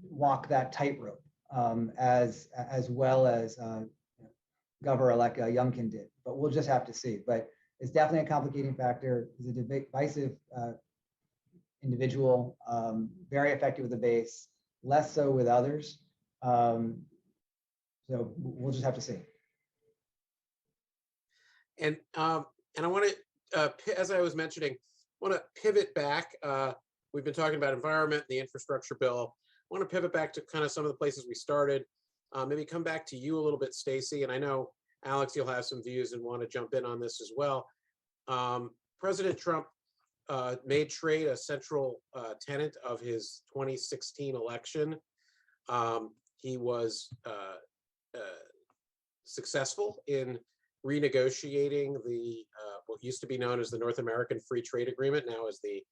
walk that tightrope as well as Governor-elect Youngkin did, but we'll just have to see. But it's definitely a complicating factor. He's a divisive individual, very effective with the base, less so with others. So we'll just have to see. And I want to, as I was mentioning, I want to pivot back. We've been talking about environment, the infrastructure bill. I want to pivot back to kind of some of the places we started. Maybe come back to you a little bit, Stacey. And I know, Alex, you'll have some views and want to jump in on this as well. President Trump made trade a central tenet of his 2016 election. He was successful in renegotiating the what used to be known as the North American Free Trade Agreement, now is the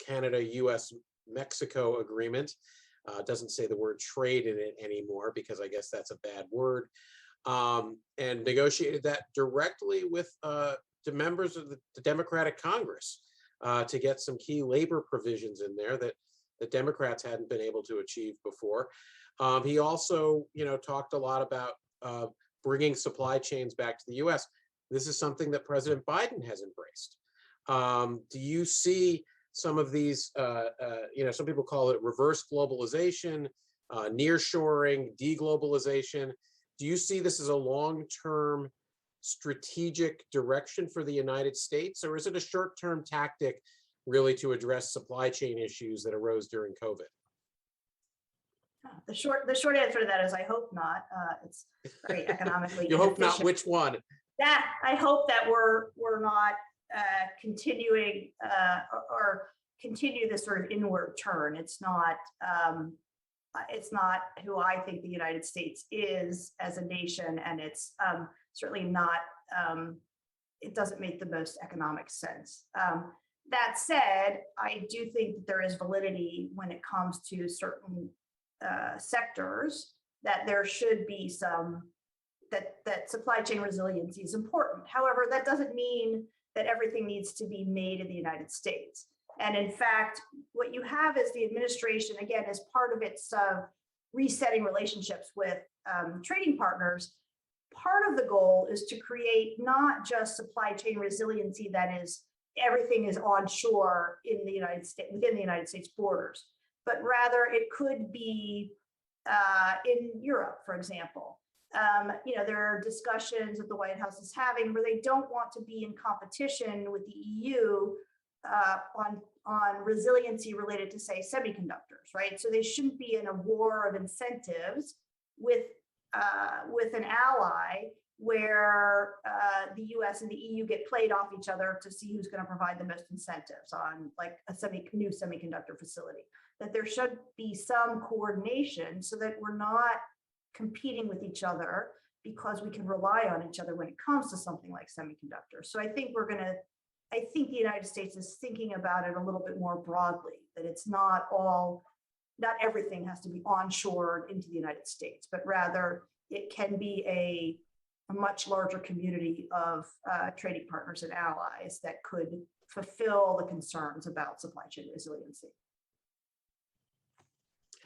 Canada-U.S.-Mexico Agreement. Doesn't say the word trade in it anymore because I guess that's a bad word. And negotiated that directly with the members of the Democratic Congress to get some key labor provisions in there that the Democrats hadn't been able to achieve before. He also, talked a lot about bringing supply chains back to the U.S. This is something that President Biden has embraced. Do you see some of these, some people call it reverse globalization, nearshoring, deglobalization. Do you see this as a long-term strategic direction for the United States, or is it a short-term tactic really to address supply chain issues that arose during COVID? The short answer to that is I hope not. It's very economically You hope inefficient. not, which one? That I hope that we're not continuing or continue this sort of inward turn. It's not who I think the United States is as a nation, and it's certainly not. It doesn't make the most economic sense. That said, I do think that there is validity when it comes to certain sectors, that there should be some, that supply chain resiliency is important. However, that doesn't mean that everything needs to be made in the United States. And in fact, what you have is the administration, again, as part of its resetting relationships with trading partners, part of the goal is to create not just supply chain resiliency that is everything is onshore in the United States, within the United States borders, but rather it could be in Europe, for example. There are discussions that the White House is having where they don't want to be in competition with the EU on resiliency related to, say, semiconductors, right? So they shouldn't be in a war of incentives with an ally where the US and the EU get played off each other to see who's going to provide the most incentives on like a new semiconductor facility. That there should be some coordination so that we're not competing with each other, because we can rely on each other when it comes to something like semiconductors. So I think the United States is thinking about it a little bit more broadly, that it's not everything has to be onshored into the United States, but rather it can be a much larger community of trading partners and allies that could fulfill the concerns about supply chain resiliency.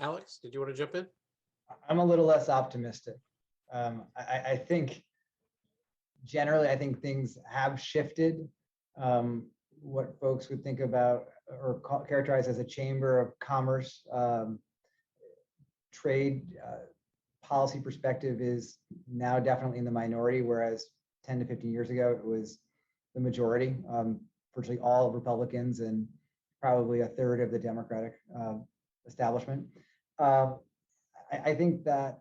Alex, did you want to jump in? I'm a little less optimistic. I think generally, I think things have shifted. What folks would think about or characterize as a chamber of commerce trade policy perspective is now definitely in the minority, whereas 10 to 15 years ago, it was the majority, virtually all Republicans and probably a third of the Democratic establishment. I think that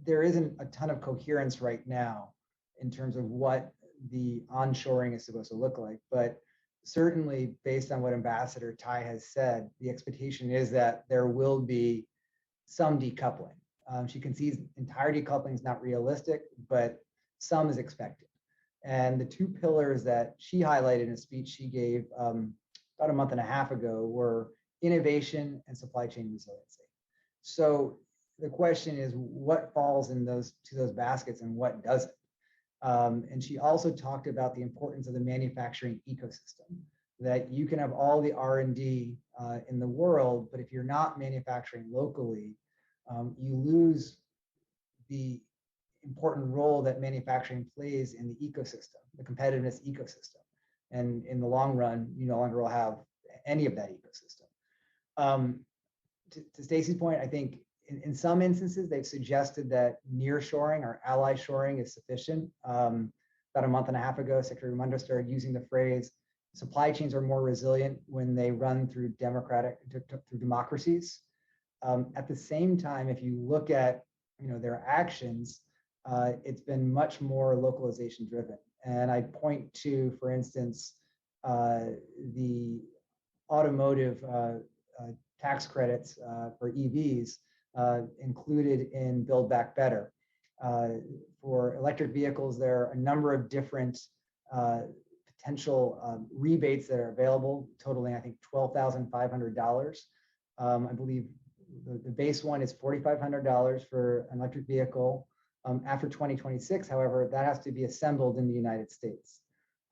there isn't a ton of coherence right now in terms of what the onshoring is supposed to look like, but certainly based on what Ambassador Tai has said, the expectation is that there will be some decoupling. She concedes entire decoupling is not realistic, but some is expected. And the two pillars that she highlighted in a speech she gave about a month and a half ago were innovation and supply chain resiliency. So the question is, what falls in those baskets and what doesn't? And she also talked about the importance of the manufacturing ecosystem, that you can have all the R&D in the world, but if you're not manufacturing locally, you lose the important role that manufacturing plays in the ecosystem, the competitiveness ecosystem. And in the long run, you no longer will have any of that ecosystem. To Stacey's point, I think in some instances, they've suggested that nearshoring or ally shoring is sufficient. About a month and a half ago, Secretary Raimondo started using the phrase, supply chains are more resilient when they run through democracies. At the same time, if you look at their actions, it's been much more localization driven. And I'd point to, for instance, the automotive tax credits for EVs included in Build Back Better. For electric vehicles, there are a number of different potential rebates that are available, totaling, I think, $12,500. I believe the base one is $4,500 for an electric vehicle. After 2026, however, that has to be assembled in the United States.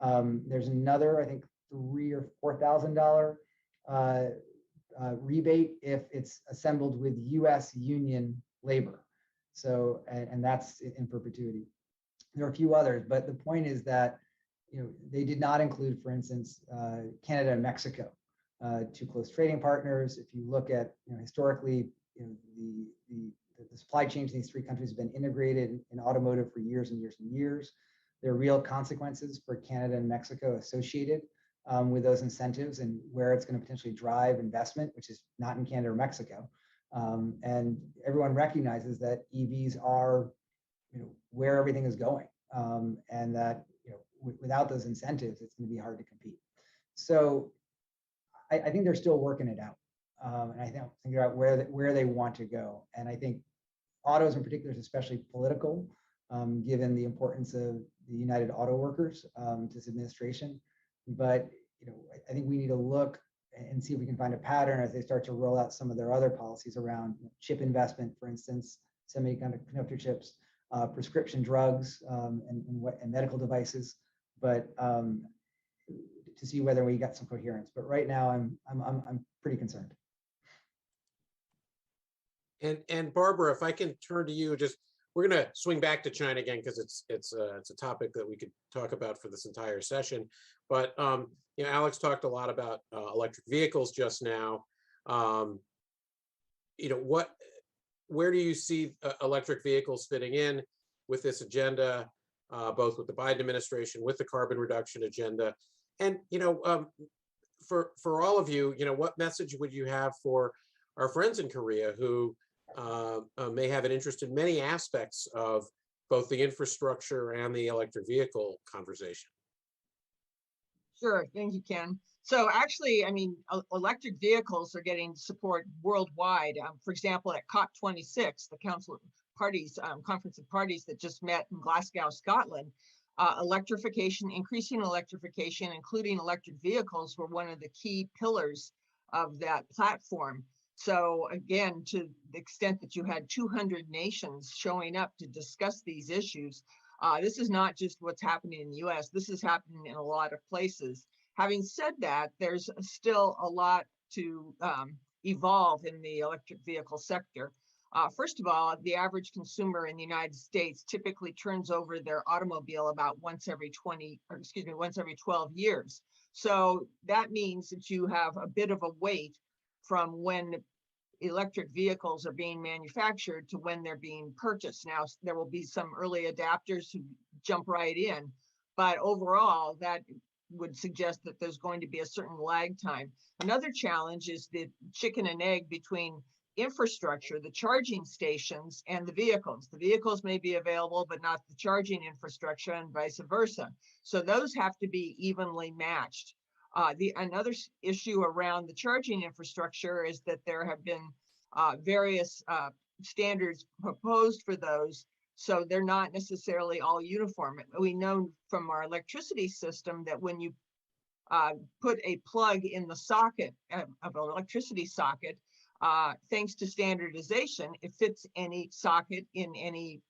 There's another, I think, $3,000 or $4,000 rebate if it's assembled with U.S. union labor. So, and that's in perpetuity. There are a few others, but the point is that they did not include, for instance, Canada and Mexico, two close trading partners. If you look at historically, the supply chains in these three countries have been integrated in automotive for years and years and years. There are real consequences for Canada and Mexico associated with those incentives and where it's going to potentially drive investment, which is not in Canada or Mexico. And everyone recognizes that EVs are, where everything is going, and that without those incentives, it's going to be hard to compete. So I think they're still working it out, and I think thinking about where they want to go. And I think autos in particular is especially political, given the importance of the United Auto Workers to this administration. But I think we need to look and see if we can find a pattern as they start to roll out some of their other policies around chip investment, for instance, semiconductor chips, prescription drugs, and medical devices, but to see whether we got some coherence. But right now, I'm pretty concerned. And Barbara, if I can turn to you, we're going to swing back to China again because it's a topic that we could talk about for this entire session. But Alex talked a lot about electric vehicles just now. Where do you see electric vehicles fitting in with this agenda, both with the Biden administration, with the carbon reduction agenda? And for all of you, what message would you have for our friends in Korea who may have an interest in many aspects of both the infrastructure and the electric vehicle conversation? Sure, thank you, Ken. So actually, electric vehicles are getting support worldwide. For example, at COP26, the Council of Parties, Conference of Parties that just met in Glasgow, Scotland, increasing electrification, including electric vehicles, were one of the key pillars of that platform. So again, to the extent that you had 200 nations showing up to discuss these issues, this is not just what's happening in the US, this is happening in a lot of places. Having said that, there's still a lot to evolve in the electric vehicle sector. First of all, the average consumer in the United States typically turns over their automobile about once every 12 years. So that means that you have a bit of a wait from when electric vehicles are being manufactured to when they're being purchased. Now, there will be some early adapters who jump right in, but overall, that would suggest that there's going to be a certain lag time. Another challenge is the chicken and egg between infrastructure, the charging stations, and the vehicles. The vehicles may be available, but not the charging infrastructure, and vice versa. So those have to be evenly matched. Another issue around the charging infrastructure is that there have been various standards proposed for those, so they're not necessarily all uniform. We know from our electricity system that when you put a plug in the socket of an electricity socket, thanks to standardization, it fits any socket in any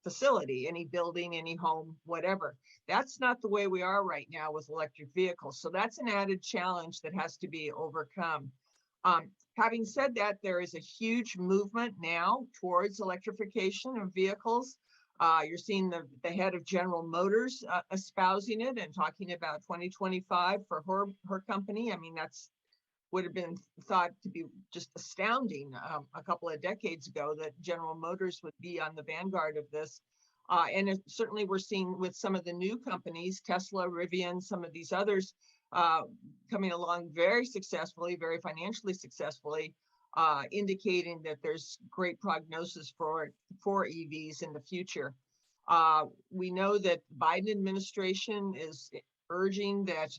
facility, any building, any home, whatever. That's not the way we are right now with electric vehicles. So that's an added challenge that has to be overcome. Having said that, there is a huge movement now towards electrification of vehicles. You're seeing the head of General Motors espousing it and talking about 2025 for her company. That's would have been thought to be just astounding a couple of decades ago that General Motors would be on the vanguard of this. And certainly we're seeing with some of the new companies, Tesla, Rivian, some of these others coming along very successfully, very financially successfully, indicating that there's great prognosis for EVs in the future. We know that the Biden administration is urging that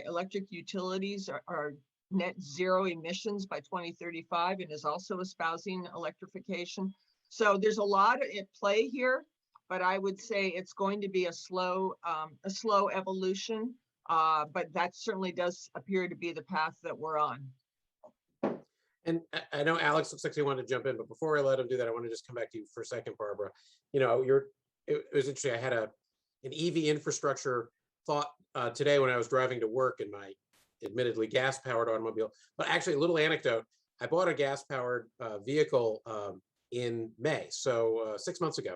electric utilities are net zero emissions by 2035 and is also espousing electrification. So there's a lot at play here, but I would say it's going to be a slow evolution, but that certainly does appear to be the path that we're on. And I know Alex looks like he wanted to jump in, but before I let him do that, I want to just come back to you for a second, Barbara. It was interesting. I had an EV infrastructure thought today when I was driving to work in my admittedly gas-powered automobile. But actually, a little anecdote, I bought a gas-powered vehicle in May, so 6 months ago.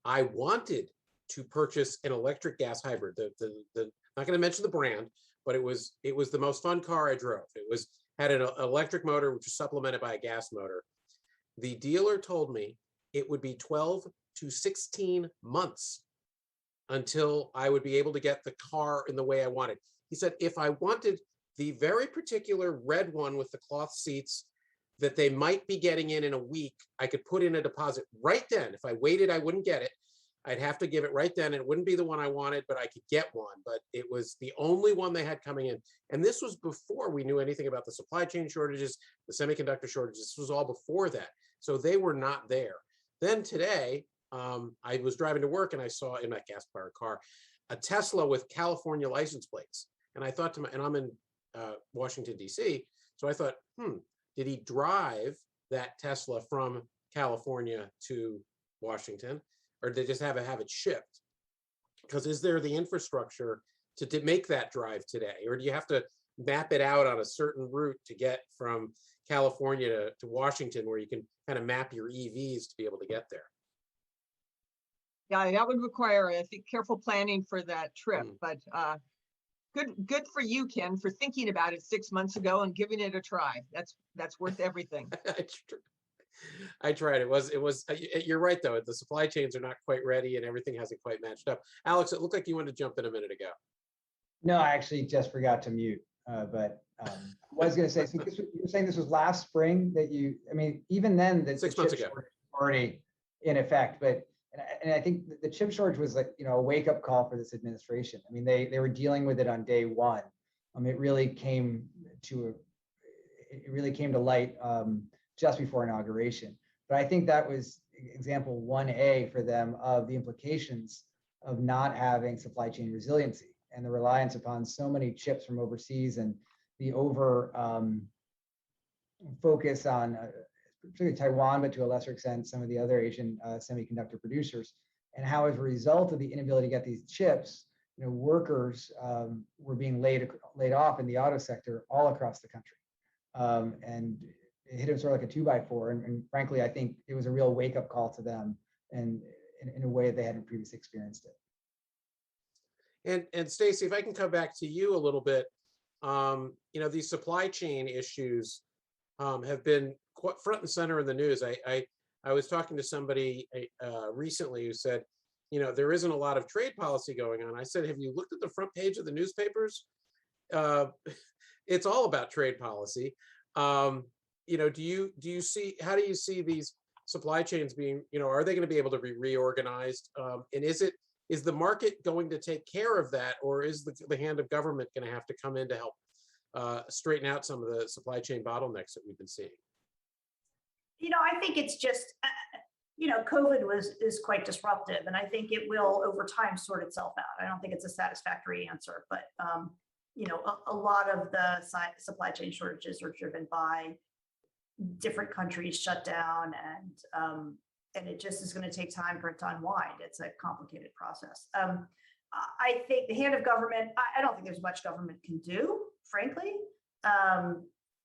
I wanted to purchase an electric gas hybrid. Not going to mention the brand, but it was the most fun car I drove. It had an electric motor, which was supplemented by a gas motor. The dealer told me it would be 12 to 16 months until I would be able to get the car in the way I wanted. He said, if I wanted the very particular red one with the cloth seats that they might be getting in a week, I could put in a deposit right then. If I waited, I wouldn't get it. I'd have to give it right then. And it wouldn't be the one I wanted, but I could get one. But it was the only one they had coming in. And this was before we knew anything about the supply chain shortages, the semiconductor shortages. This was all before that. So they were not there. Then today, I was driving to work and I saw in my gas-powered car a Tesla with California license plates. And I thought and I'm in Washington, D.C., so I thought, did he drive that Tesla from California to Washington, or did they just have it shipped? Because is there the infrastructure to make that drive today, or do you have to map it out on a certain route to get from California to Washington, where you can kind of map your EVs to be able to get there? Yeah, that would require, I think, careful planning for that trip. But good for you, Ken, for thinking about it 6 months ago and giving it a try. That's worth everything. I tried. It was. You're right, though. The supply chains are not quite ready, and everything hasn't quite matched up. Alex, it looked like you wanted to jump in a minute ago. No, I actually just forgot to mute. But I was going to say, so you were saying this was last spring that I mean, even then, the 6 months ago, was already in effect. But and I think the chip shortage was like, a wake-up call for this administration. I mean, they were dealing with it on day one. It really came to light just before inauguration. But I think that was example 1A for them of the implications of not having supply chain resiliency and the reliance upon so many chips from overseas, and the focus on particularly Taiwan, but to a lesser extent, some of the other Asian semiconductor producers, and how as a result of the inability to get these chips, workers were being laid off in the auto sector all across the country. And it hit them sort of like a 2x4. And frankly, I think it was a real wake-up call to them, and in a way that they hadn't previously experienced it. And Stacey, if I can come back to you a little bit, these supply chain issues have been quite front and center in the news. I was talking to somebody recently who said, there isn't a lot of trade policy going on. I said, have you looked at the front page of the newspapers? It's all about trade policy. Do you see these supply chains being, are they going to be able to be reorganized? And is the market going to take care of that, or is the hand of government going to have to come in to help straighten out some of the supply chain bottlenecks that we've been seeing? I think it's just, COVID is quite disruptive, and I think it will over time sort itself out. I don't think it's a satisfactory answer, but a lot of the supply chain shortages are driven by different countries shut down, and it just is going to take time for it to unwind. It's a complicated process. I think the hand of government, I don't think there's much government can do, frankly.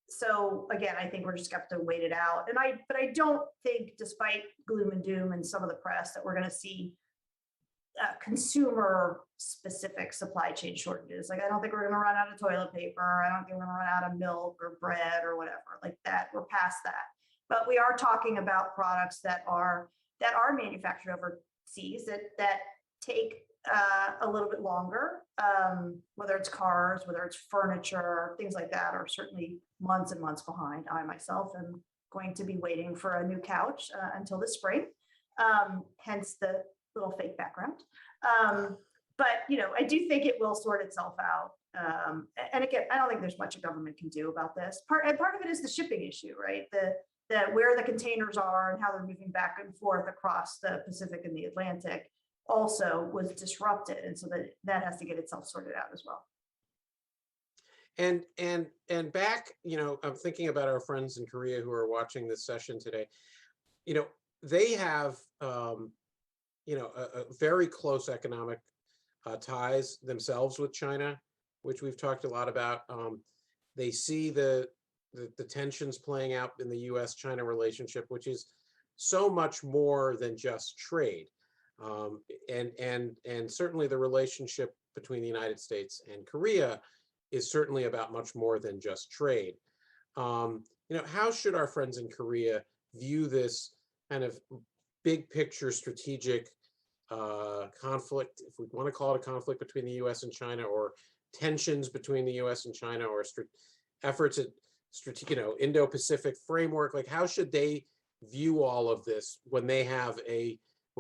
So again, I think we're just going to have to wait it out. But I don't think, despite gloom and doom in some of the press, that we're going to see consumer specific supply chain shortages. Like, I don't think we're going to run out of toilet paper. I don't think we're going to run out of milk or bread or whatever like that. We're past that. But we are talking about products that are manufactured overseas that take a little bit longer, whether it's cars, whether it's furniture, things like that, are certainly months and months behind. I myself am going to be waiting for a new couch until the spring, hence the little fake background. But I do think it will sort itself out. And again, I don't think there's much a government can do about this. Part of it is the shipping issue, right? That where the containers are and how they're moving back and forth across the Pacific and the Atlantic also was disrupted, and so that has to get itself sorted out as well. And back, I'm thinking about our friends in Korea who are watching this session today. They have a very close economic ties themselves with China, which we've talked a lot about. They see the tensions playing out in the U.S.-China relationship, which is so much more than just trade. And certainly the relationship between the United States and Korea is certainly about much more than just trade. How should our friends in Korea view this kind of big picture strategic conflict, if we want to call it a conflict between the U.S. and China, or tensions between the U.S. and China, or efforts at Indo-Pacific framework? Like, how should they view all of this when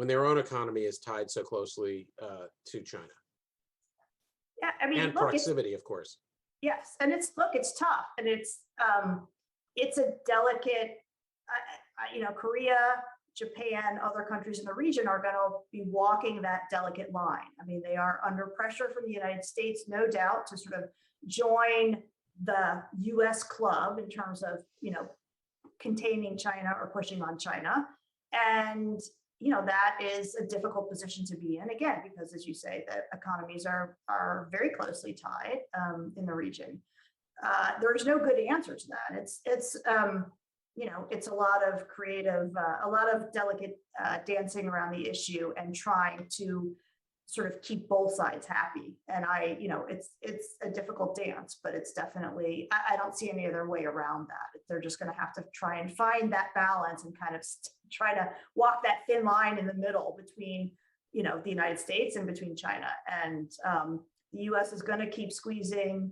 their own economy is tied so closely to China? Yeah, I mean, and proximity, of course. Yes, and it's tough, and it's a delicate. Korea Japan, other countries in the region are going to be walking that delicate line. I mean, they are under pressure from the United States, no doubt, to sort of join the U.S. club in terms of, containing China or pushing on China. And, that is a difficult position to be in, again, because as you say, the economies are very closely tied in the region. There's no good answer to that. It's a lot of creative, a lot of delicate dancing around the issue and trying to sort of keep both sides happy. And it's a difficult dance, but it's definitely, I don't see any other way around that. They're just going to have to try and find that balance and kind of try to walk that thin line in the middle between, the United States and between China. And the US is going to keep squeezing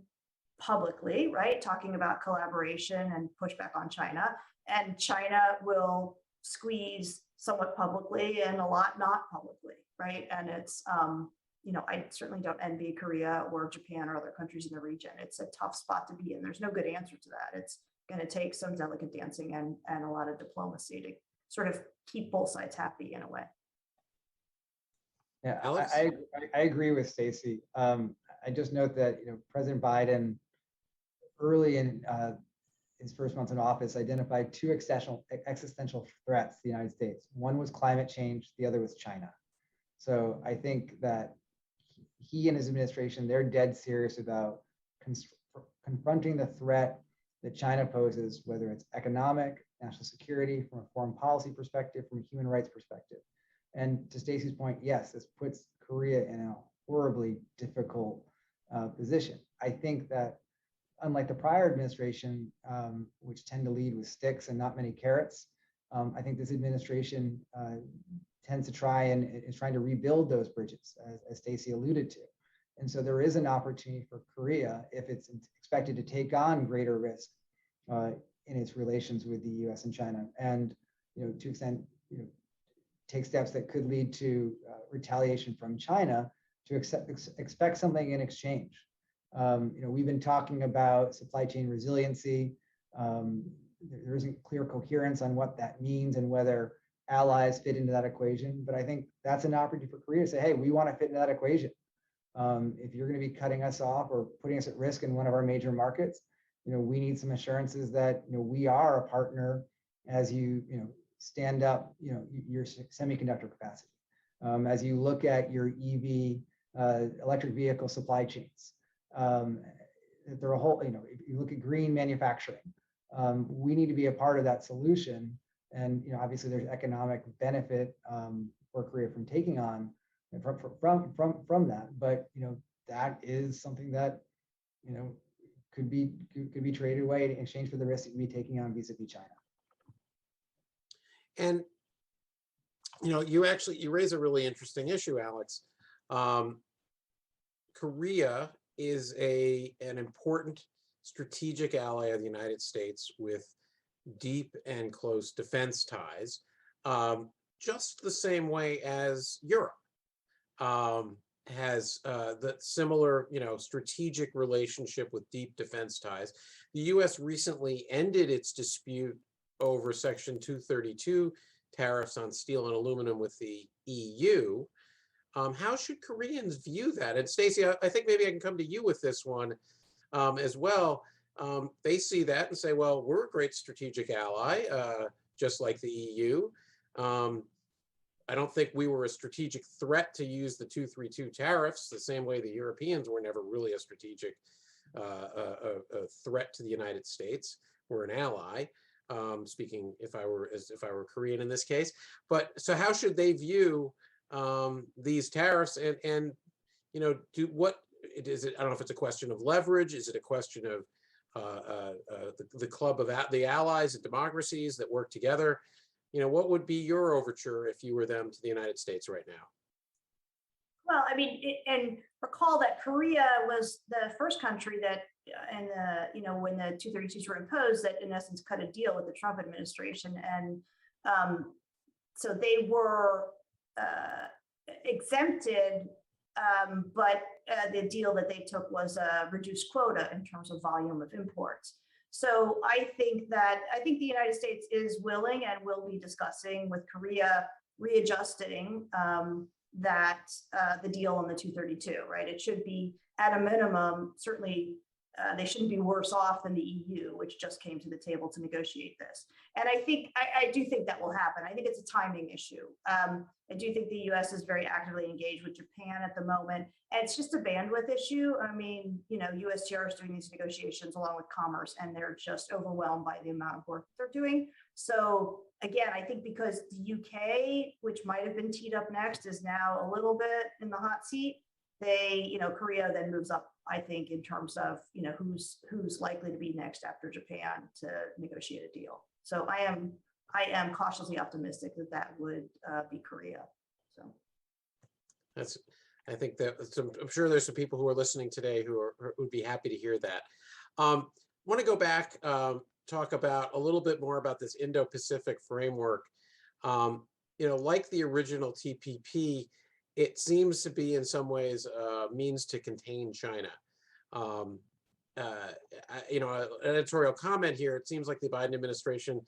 publicly, right? Talking about collaboration and pushback on China. And China will squeeze somewhat publicly and a lot not publicly, right? And it's, I certainly don't envy Korea or Japan or other countries in the region. It's a tough spot to be in. There's no good answer to that. It's going to take some delicate dancing and a lot of diplomacy to sort of keep both sides happy in a way. Yeah, Alex? I agree with Stacey. I just note that President Biden, early in his first months in office, identified two existential threats to the United States. One was climate change, the other was China. So I think that he and his administration, they're dead serious about confronting the threat that China poses, whether it's economic, national security, from a foreign policy perspective, from a human rights perspective. And to Stacey's point, yes, this puts Korea in a horribly difficult position. I think that unlike the prior administration, which tend to lead with sticks and not many carrots, I think this administration tends to is trying to rebuild those bridges, as Stacey alluded to. And so there is an opportunity for Korea, if it's expected to take on greater risk in its relations with the U.S. and China, and to extent take steps that could lead to retaliation from China, to expect something in exchange. We've been talking about supply chain resiliency. There isn't clear coherence on what that means and whether allies fit into that equation. But I think that's an opportunity for Korea to say, hey, we want to fit into that equation. If you're going to be cutting us off or putting us at risk in one of our major markets, we need some assurances that we are a partner as you stand up your semiconductor capacity, as you look at your EV electric vehicle supply chains. There are a whole, if you look at green manufacturing, we need to be a part of that solution. And obviously there's economic benefit for Korea from taking on from that. But that is something that could be traded away in exchange for the risk that we'd be taking on vis-a-vis China. And you raise a really interesting issue, Alex. Korea is an important strategic ally of the United States with deep and close defense ties, just the same way as Europe has the similar, strategic relationship with deep defense ties. The U.S. recently ended its dispute over Section 232 tariffs on steel and aluminum with the EU. How should Koreans view that? And Stacey, I think maybe I can come to you with this one as well. They see that and say, well, we're a great strategic ally, just like the EU. I don't think we were a strategic threat to use the 232 tariffs, the same way the Europeans were never really a strategic a threat to the United States. We're an ally. Speaking if I were Korean in this case. But so how should they view these tariffs and do what is it? I don't know if it's a question of leverage. Is it a question of the club of the allies and democracies that work together? What would be your overture if you were them to the United States right now? Well, I mean, and recall that Korea was the first country that, when the 232s were imposed, that in essence cut a deal with the Trump administration, and so they were exempted, but the deal that they took was a reduced quota in terms of volume of imports. So I think the United States is willing and will be discussing with Korea readjusting the deal on the 232, right? It should be at a minimum, certainly they shouldn't be worse off than the EU, which just came to the table to negotiate this. And I do think that will happen. I think it's a timing issue. I do think the US is very actively engaged with Japan at the moment. And it's just a bandwidth issue. I mean, USTR is doing these negotiations along with Commerce, and they're just overwhelmed by the amount of work they're doing. So again, I think because the UK, which might have been teed up next, is now a little bit in the hot seat. Korea then moves up, I think, in terms of, who's likely to be next after Japan to negotiate a deal. So I am cautiously optimistic that would be Korea. So I think that I'm sure there's some people who are listening today who would be happy to hear that. Want to go back, talk about a little bit more about this Indo-Pacific framework. Like the original TPP, it seems to be in some ways a means to contain China. An editorial comment here, it seems like the Biden administration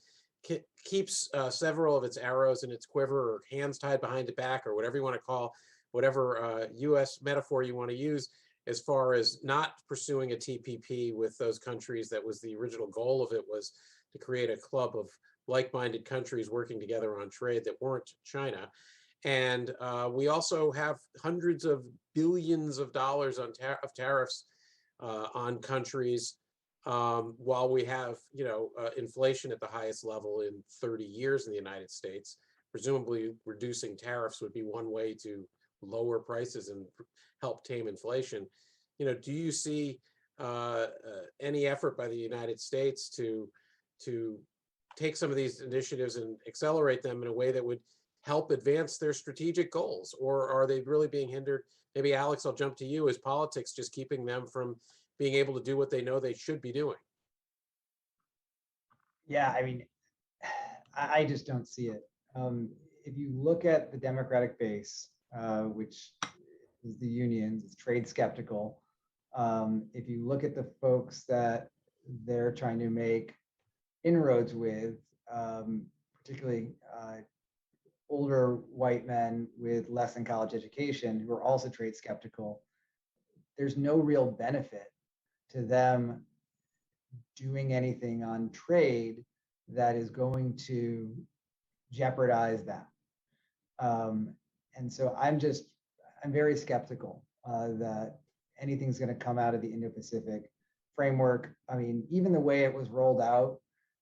keeps several of its arrows in its quiver, or hands tied behind the back, or whatever you want to call, whatever US metaphor you want to use, as far as not pursuing a TPP with those countries. That was the original goal of it, was to create a club of like-minded countries working together on trade that weren't China. And we also have hundreds of billions of dollars of tariffs on countries, while we have, inflation at the highest level in 30 years in the United States. Presumably, reducing tariffs would be one way to lower prices and help tame inflation. Do you see any effort by the United States to take some of these initiatives and accelerate them in a way that would help advance their strategic goals? Or are they really being hindered? Maybe, Alex, I'll jump to you. Is politics just keeping them from being able to do what they know they should be doing? Yeah, I mean, I just don't see it. If you look at the Democratic base, which is the unions, it's trade skeptical. If you look at the folks that they're trying to make inroads with, particularly older white men with less than college education who are also trade skeptical, there's no real benefit to them doing anything on trade that is going to jeopardize that. And so I'm very skeptical that anything's going to come out of the Indo-Pacific framework. I mean, even the way it was rolled out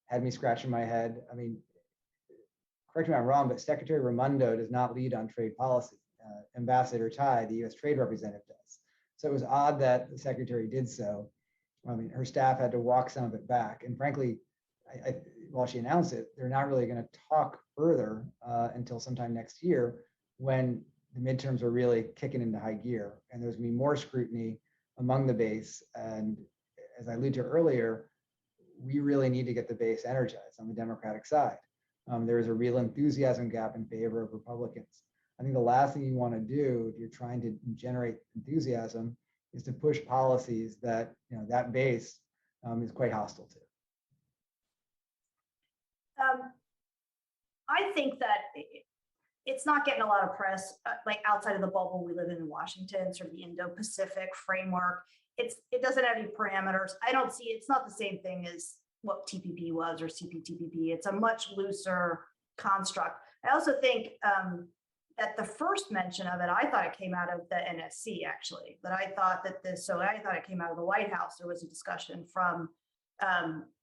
had me scratching my head. I mean, correct me if I'm wrong, but Secretary Raimondo does not lead on trade policy. Ambassador Tai, the US trade representative, does. So it was odd that the secretary did so. I mean, her staff had to walk some of it back. And frankly, while she announced it, they're not really going to talk further until sometime next year, when the midterms are really kicking into high gear. And there's going to be more scrutiny among the base. And as I alluded to earlier, we really need to get the base energized on the Democratic side. There is a real enthusiasm gap in favor of Republicans. I think the last thing you want to do if you're trying to generate enthusiasm is to push policies that that base is quite hostile to. I think that it's not getting a lot of press, like outside of the bubble we live in Washington, sort of the Indo-Pacific framework. It doesn't have any parameters. I don't see, it's not the same thing as what TPP was or CPTPP. It's a much looser construct. I also think that the first mention of it, I thought it came out of the NSC, actually. But I thought that I thought it came out of the White House. There was a discussion from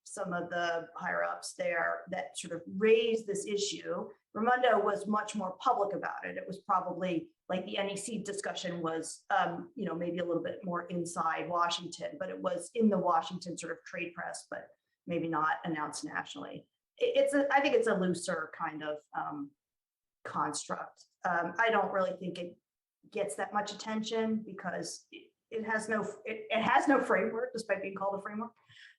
some of the higher ups there that sort of raised this issue. Raimondo was much more public about it. It was probably like the NEC discussion was, maybe a little bit more inside Washington, but it was in the Washington sort of trade press, but maybe not announced nationally. I think it's a looser kind of construct. I don't really think it gets that much attention because it has no framework, despite being called a framework.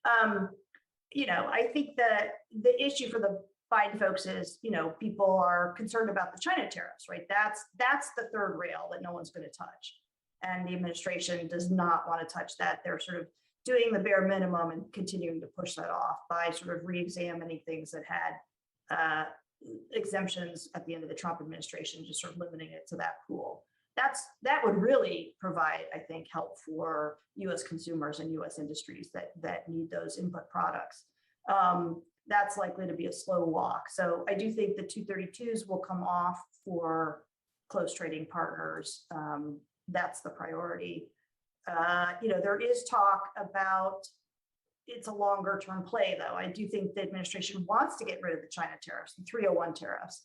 I think that the issue for the Biden folks is, people are concerned about the China tariffs, right? That's the third rail that no one's going to touch. And the administration does not want to touch that. They're sort of doing the bare minimum and continuing to push that off by sort of re-examining things that had exemptions at the end of the Trump administration, just sort of limiting it to that pool. That would really provide, I think, help for U.S. consumers and U.S. industries that need those input products. That's likely to be a slow walk. So I do think the 232s will come off for close trading partners. That's the priority. There is talk about, it's a longer term play though. I do think the administration wants to get rid of the China tariffs, the 301 tariffs.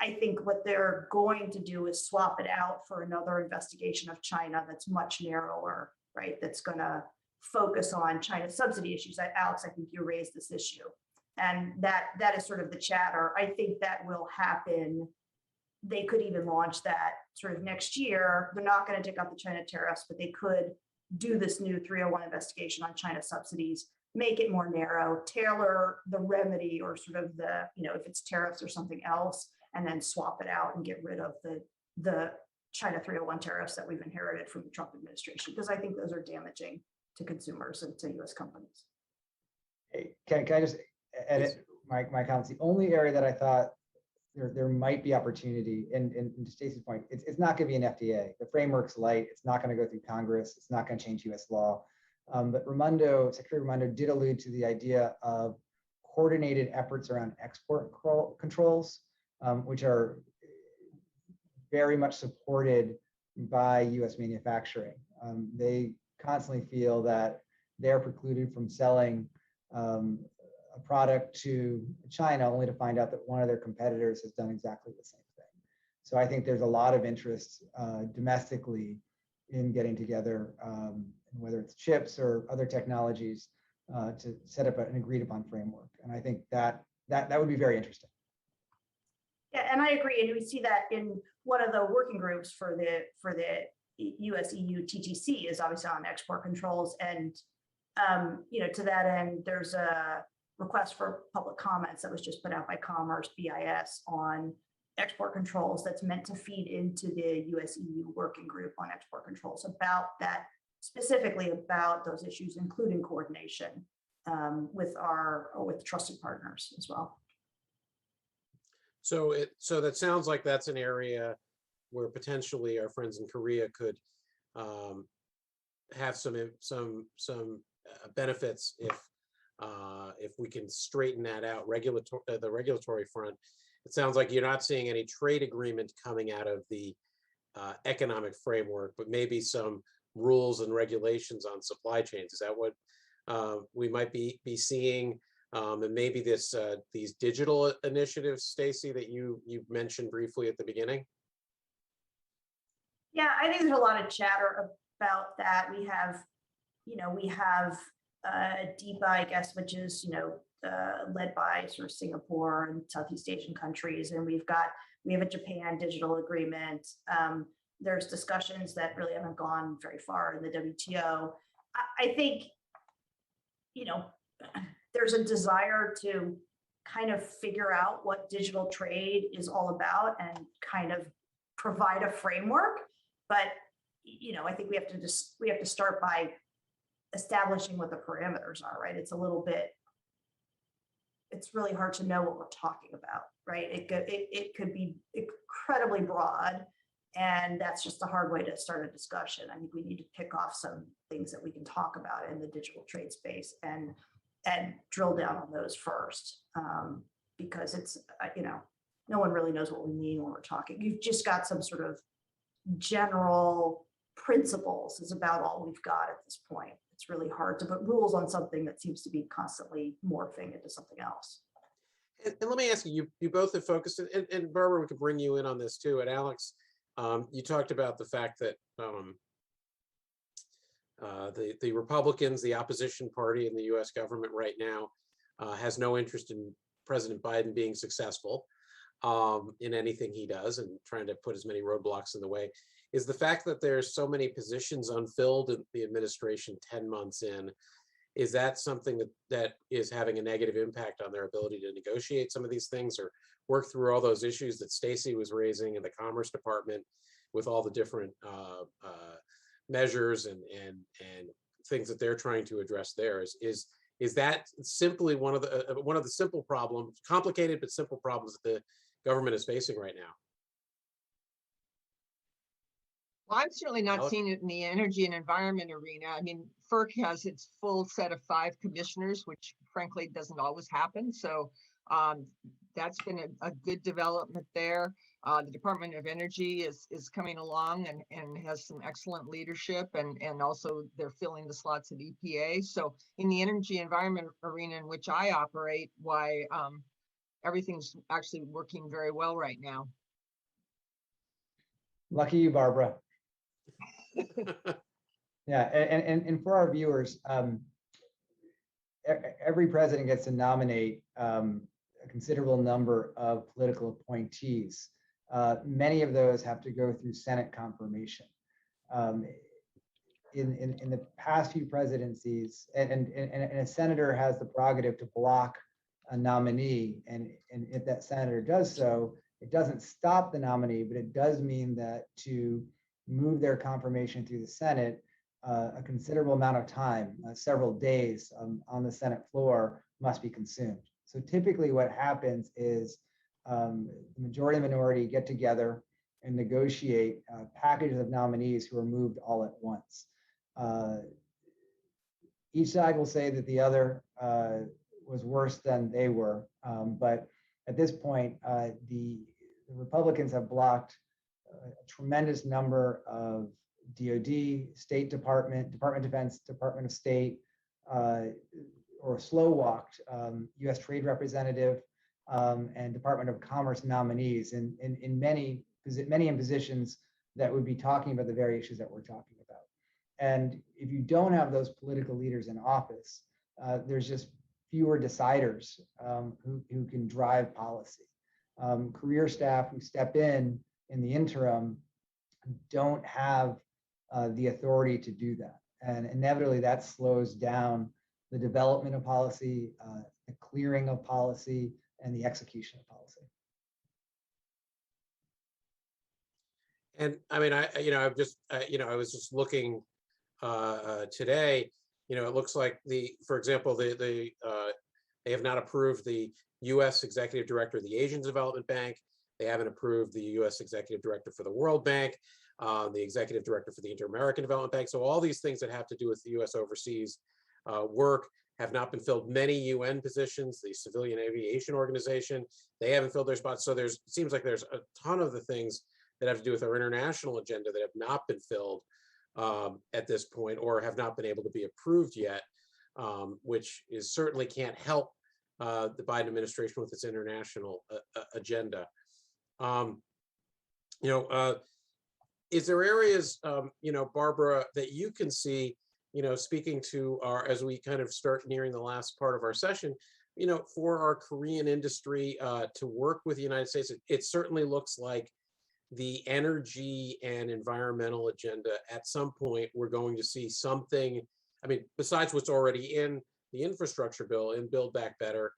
I think what they're going to do is swap it out for another investigation of China that's much narrower, right? That's going to focus on China subsidy issues. Alex, I think you raised this issue. And that is sort of the chatter. I think that will happen. They could even launch that sort of next year. They're not going to take out the China tariffs, but they could do this new 301 investigation on China subsidies, make it more narrow, tailor the remedy or sort of the, if it's tariffs or something else, and then swap it out and get rid of the China 301 tariffs that we've inherited from the Trump administration, because I think those are damaging to consumers and to U.S. companies. Hey, can I just edit my comments? The only area that I thought there might be opportunity, and to Stacey's point, it's not going to be an FDA. The framework's light. It's not going to go through Congress. It's not going to change U.S. law. But Secretary Raimondo did allude to the idea of coordinated efforts around export controls, which are very much supported by U.S. manufacturing. They constantly feel that they're precluded from selling a product to China only to find out that one of their competitors has done exactly the same thing. So I think there's a lot of interest domestically in getting together, whether it's chips or other technologies, to set up an agreed upon framework. And I think that would be very interesting. Yeah, and I agree. And we see that in one of the working groups for the US-EU TTC is obviously on export controls. And, to that end, there's a request for public comments that was just put out by Commerce, BIS, on export controls that's meant to feed into the US-EU working group on export controls about that, specifically about those issues, including coordination with trusted partners as well. So that sounds like that's an area where potentially our friends in Korea could have some benefits if we can straighten that out. The regulatory front. It sounds like you're not seeing any trade agreement coming out of the economic framework, but maybe some rules and regulations on supply chains. Is that what we might be seeing? And maybe these digital initiatives, Stacey, that you mentioned briefly at the beginning? Yeah, I think there's a lot of chatter about that. We have DEPA, I guess, which is, led by sort of Singapore and Southeast Asian countries. And we have a Japan digital agreement. There's discussions that really haven't gone very far in the WTO. I think, there's a desire to kind of figure out what digital trade is all about and kind of provide a framework. But, I think we have to start by establishing what the parameters are, right? It's really hard to know what we're talking about, right? It could be incredibly broad, and that's just a hard way to start a discussion. I think we need to pick off some things that we can talk about in the digital trade space and drill down on those first, because it's, no one really knows what we mean when we're talking. You've just got some sort of general principles is about all we've got at this point. It's really hard to put rules on something that seems to be constantly morphing into something else. And let me ask you both have focused, and Barbara, we could bring you in on this too. And Alex, you talked about the fact that the Republicans, the opposition party in the U.S. government right now, has no interest in President Biden being successful in anything he does, and trying to put as many roadblocks in the way. Is the fact that there's so many positions unfilled in the administration 10 months in, is that something that is having a negative impact on their ability to negotiate some of these things or work through all those issues that Stacey was raising in the Commerce Department with all the different measures and things that they're trying to address there? Is that simply one of the simple problems, complicated but simple problems that the government is facing right now? Well, I'm certainly not Alex? seeing it in the energy and environment arena. I mean, FERC has its full set of 5 commissioners, which frankly doesn't always happen. So that's been a good development there. The Department of Energy is coming along and has some excellent leadership, and also they're filling the slots at EPA. So in the energy environment arena in which I operate, why everything's actually working very well right now. Lucky you, Barbara. Yeah, and for our viewers, every president gets to nominate a considerable number of political appointees. Many of those have to go through Senate confirmation. In the past few presidencies, and a senator has the prerogative to block a nominee, and if that senator does so, it doesn't stop the nominee, but it does mean that to move their confirmation through the Senate, a considerable amount of time, several days on the Senate floor, must be consumed. So typically what happens is the majority and minority get together and negotiate packages of nominees who are moved all at once. Each side will say that the other was worse than they were, but at this point, the Republicans have blocked a tremendous number of DoD, State Department, Department of Defense, Department of State, or slow walked U.S. Trade Representative and Department of Commerce nominees in many in positions that would be talking about the very issues that we're talking about. And if you don't have those political leaders in office, there's just fewer deciders who can drive policy. Career staff who step in the interim don't have the authority to do that. And inevitably that slows down the development of policy, the clearing of policy, and the execution of policy. And I mean, I was just looking today. It looks like for example, they have not approved the U.S. Executive Director of the Asian Development Bank. They haven't approved the U.S. Executive Director for the World Bank, the Executive Director for the Inter-American Development Bank. So all these things that have to do with the U.S. overseas work have not been filled. Many UN positions, the Civilian Aviation Organization, they haven't filled their spots. So it seems like there's a ton of the things that have to do with our international agenda that have not been filled at this point, or have not been able to be approved yet, which certainly can't help the Biden administration with its international agenda. Is there areas, Barbara, that you can see, speaking to as we kind of start nearing the last part of our session, for our Korean industry to work with the United States? It certainly looks like the energy and environmental agenda, at some point, we're going to see something, I mean, besides what's already in the infrastructure bill, in Build Back Better,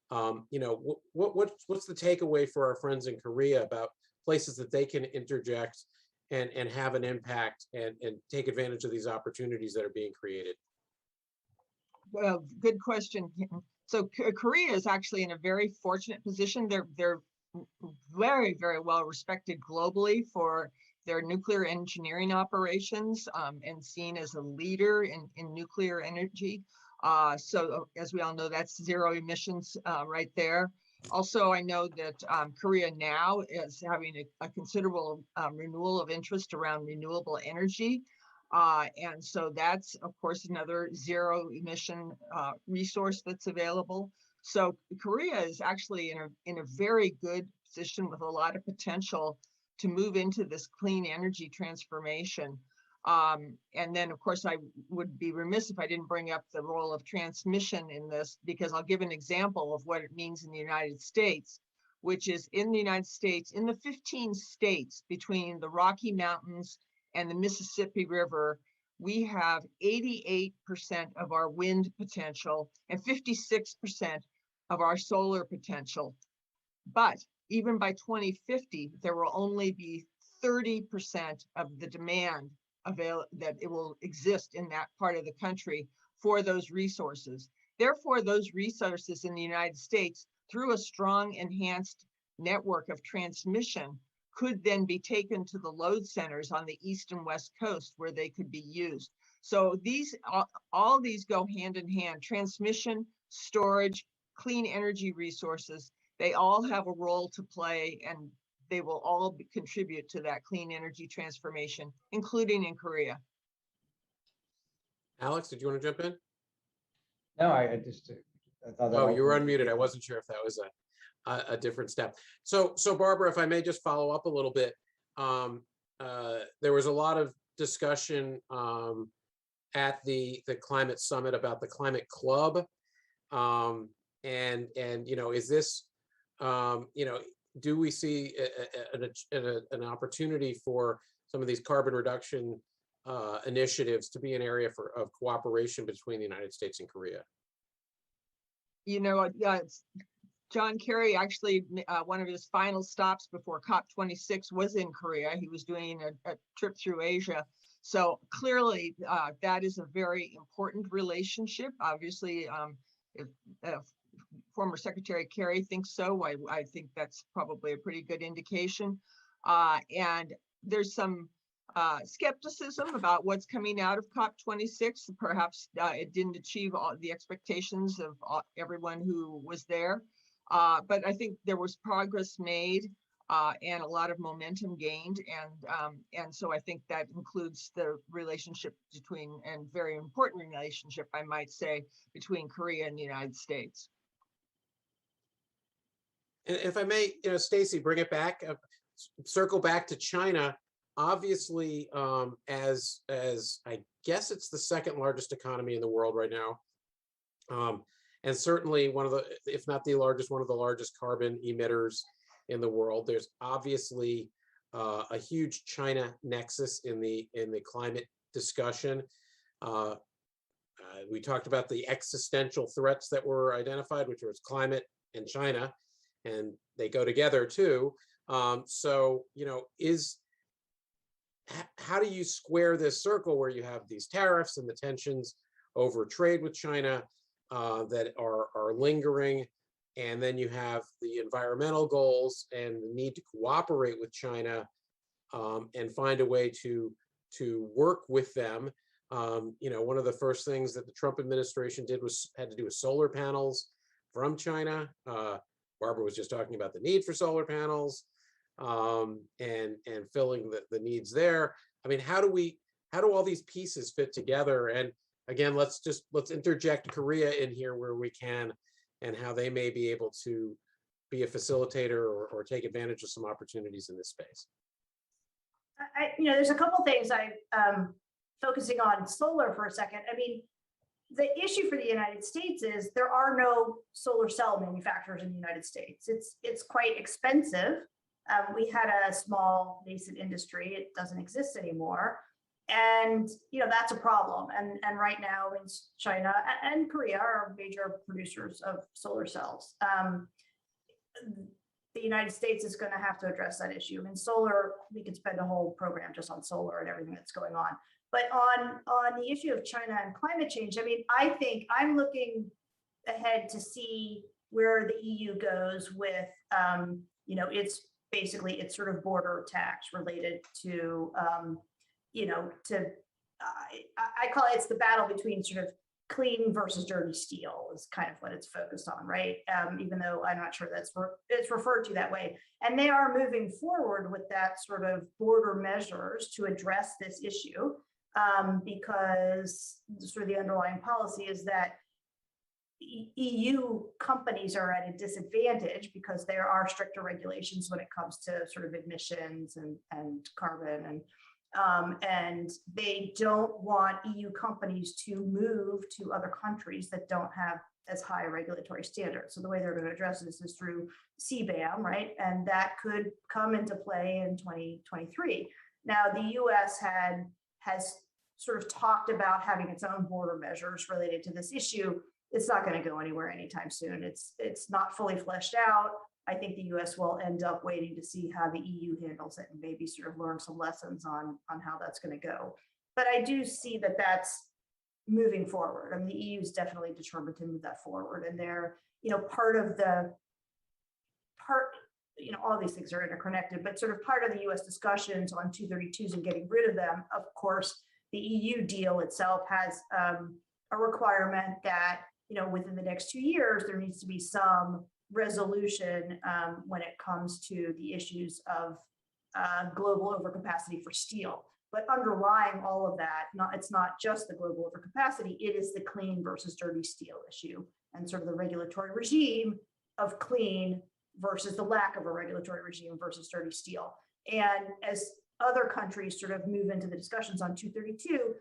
what's the takeaway for our friends in Korea about places that they can interject and have an impact and take advantage of these opportunities that are being created? Well, good question. So Korea is actually in a very fortunate position. They're very, very well respected globally for their nuclear engineering operations and seen as a leader in nuclear energy. So as we all know, that's zero emissions right there. Also, I know that Korea now is having a considerable renewal of interest around renewable energy. And so that's, of course, another zero emission resource that's available. So Korea is actually in a very good position with a lot of potential to move into this clean energy transformation. And then, of course, I would be remiss if I didn't bring up the role of transmission in this, because I'll give an example of what it means in the United States, which is in the United States, in the 15 states between the Rocky Mountains and the Mississippi River, we have 88% of our wind potential and 56% of our solar potential. But even by 2050, there will only be 30% of the demand that it will exist in that part of the country for those resources. Therefore, those resources in the United States, through a strong enhanced network of transmission, could then be taken to the load centers on the East and West Coast where they could be used. So these, all these go hand in hand: transmission, storage, clean energy resources. They all have a role to play, and they will all contribute to that clean energy transformation, including in Korea. Alex, did you want to jump in? No, I thought that. Oh, you were unmuted. I wasn't sure if that was a different step. So Barbara, if I may just follow up a little bit, there was a lot of discussion at the climate summit about the climate club, and is this, do we see an opportunity for some of these carbon reduction initiatives to be an area of cooperation between the United States and Korea? John Kerry actually, one of his final stops before COP26 was in Korea. He was doing a trip through Asia. So clearly, that is a very important relationship. Obviously, if former Secretary Kerry thinks so, I think that's probably a pretty good indication. And there's some skepticism about what's coming out of COP26. Perhaps it didn't achieve all the expectations of everyone who was there. But I think there was progress made and a lot of momentum gained. And so I think that includes the relationship between, and very important relationship, I might say, between Korea and the United States. And if I may, Stacy, bring it back, circle back to China. Obviously, as I guess it's the second largest economy in the world right now, and certainly one of the, if not the largest, one of the largest carbon emitters in the world. There's obviously a huge China nexus in the climate discussion. We talked about the existential threats that were identified, which was climate and China, and they go together too. So, how do you square this circle where you have these tariffs and the tensions over trade with China that are lingering, and then you have the environmental goals and the need to cooperate with China and find a way to work with them? One of the first things that the Trump administration did had to do with solar panels from China. Barbara was just talking about the need for solar panels and filling the needs there. I mean, how do all these pieces fit together? And again, let's interject Korea in here where we can, and how they may be able to be a facilitator or take advantage of some opportunities in this space. There's a couple things focusing on solar for a second. I mean, the issue for the United States is there are no solar cell manufacturers in the United States. It's quite expensive. We had a small nascent industry. It doesn't exist anymore. And, that's a problem. And right now in China and Korea are major producers of solar cells. The United States is going to have to address that issue. I mean, solar, we could spend a whole program just on solar and everything that's going on. But on the issue of China and climate change, I mean, I think I'm looking ahead to see where the EU goes with, it's sort of border tax related to, I call it's the battle between sort of clean versus dirty steel is kind of what it's focused on, right? Even though I'm not sure it's referred to that way. And they are moving forward with that sort of border measures to address this issue because sort of the underlying policy is that EU companies are at a disadvantage because there are stricter regulations when it comes to sort of emissions and carbon, and they don't want EU companies to move to other countries that don't have as high regulatory standards. So the way they're going to address this is through CBAM, right? And that could come into play in 2023. Now, the US has sort of talked about having its own border measures related to this issue. It's not going to go anywhere anytime soon. It's not fully fleshed out. I think the US will end up waiting to see how the EU handles it and maybe sort of learn some lessons on how that's going to go. but I do see that that's moving forward. I mean, the EU is definitely determined to move that forward, and they're, all these things are interconnected, but sort of part of the US discussions on 232s and getting rid of them, of course, the EU deal itself has a requirement that, within the next 2 years, there needs to be some resolution when it comes to the issues of global overcapacity for steel. But underlying all of that, it's not just the global overcapacity, it is the clean versus dirty steel issue and sort of the regulatory regime of clean versus the lack of a regulatory regime versus dirty steel. And as other countries sort of move into the discussions on 232,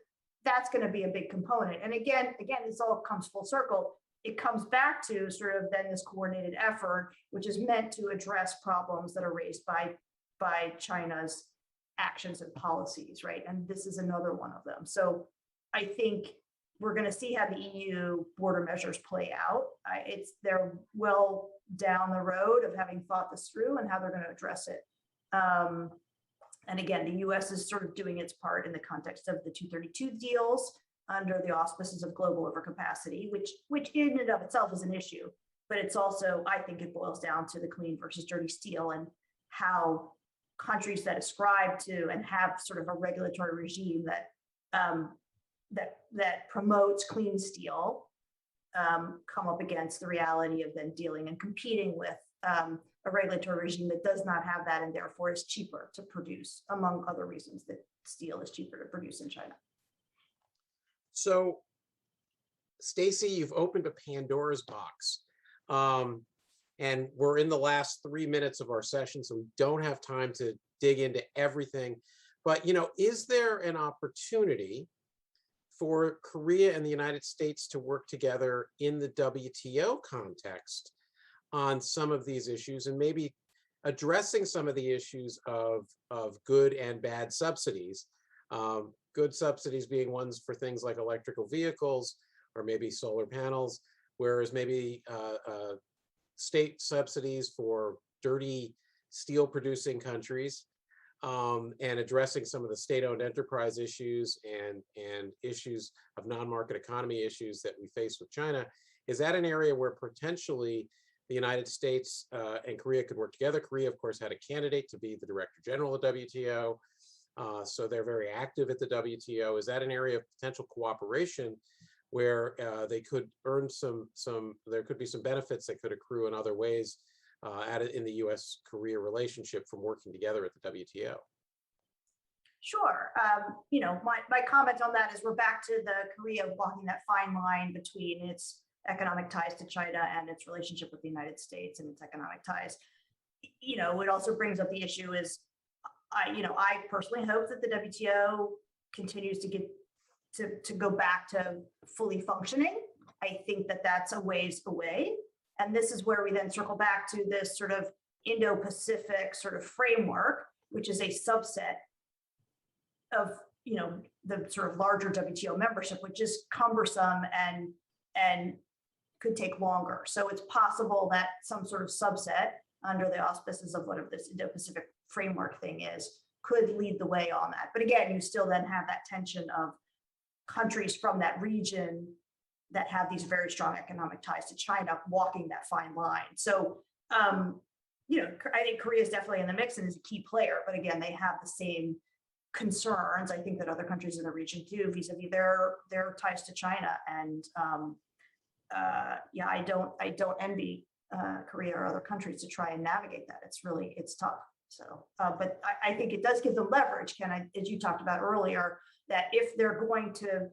that's going to be a big component. And again, this all comes full circle. It comes back to sort of then this coordinated effort, which is meant to address problems that are raised by China's actions and policies, right? And this is another one of them. So I think we're going to see how the EU border measures play out. They're well down the road of having thought this through and how they're going to address it. And again, the US is sort of doing its part in the context of the 232 deals under the auspices of global overcapacity, which in and of itself is an issue. But it's also, I think it boils down to the clean versus dirty steel and how countries that ascribe to and have sort of a regulatory regime that promotes clean steel come up against the reality of then dealing and competing with a regulatory regime that does not have that and therefore is cheaper to produce, among other reasons that steel is cheaper to produce in China. So, Stacey, you've opened a Pandora's box. And we're in the last 3 minutes of our session, so we don't have time to dig into everything. But, is there an opportunity for Korea and the United States to work together in the WTO context on some of these issues and maybe addressing some of the issues of good and bad subsidies? Good subsidies being ones for things like electrical vehicles or maybe solar panels, whereas maybe state subsidies for dirty steel producing countries, and addressing some of the state-owned enterprise issues and issues of non-market economy issues that we face with China. Is that an area where potentially the United States and Korea could work together? Korea, of course, had a candidate to be the Director General of WTO, so they're very active at the WTO. Is that an area of potential cooperation where they could earn there could be some benefits that could accrue in other ways in the U.S.-Korea relationship from working together at the WTO? Sure. My comment on that is we're back to the Korea walking that fine line between its economic ties to China and its relationship with the United States and its economic ties. It also brings up the issue is, I personally hope that the WTO continues to get to go back to fully functioning. I think that that's a ways away. And this is where we then circle back to this sort of Indo-Pacific sort of framework, which is a subset of, the sort of larger WTO membership, which is cumbersome and could take longer. So it's possible that some sort of subset under the auspices of whatever this Indo-Pacific framework thing is could lead the way on that. But again, you still then have that tension of countries from that region that have these very strong economic ties to China walking that fine line. So, I think Korea is definitely in the mix and is a key player, but again, they have the same concerns, I think, that other countries in the region do vis-a-vis their ties to China. And I don't envy Korea or other countries to try and navigate that. It's tough. So, but I think it does give them leverage, Ken, as you talked about earlier, that if they're going to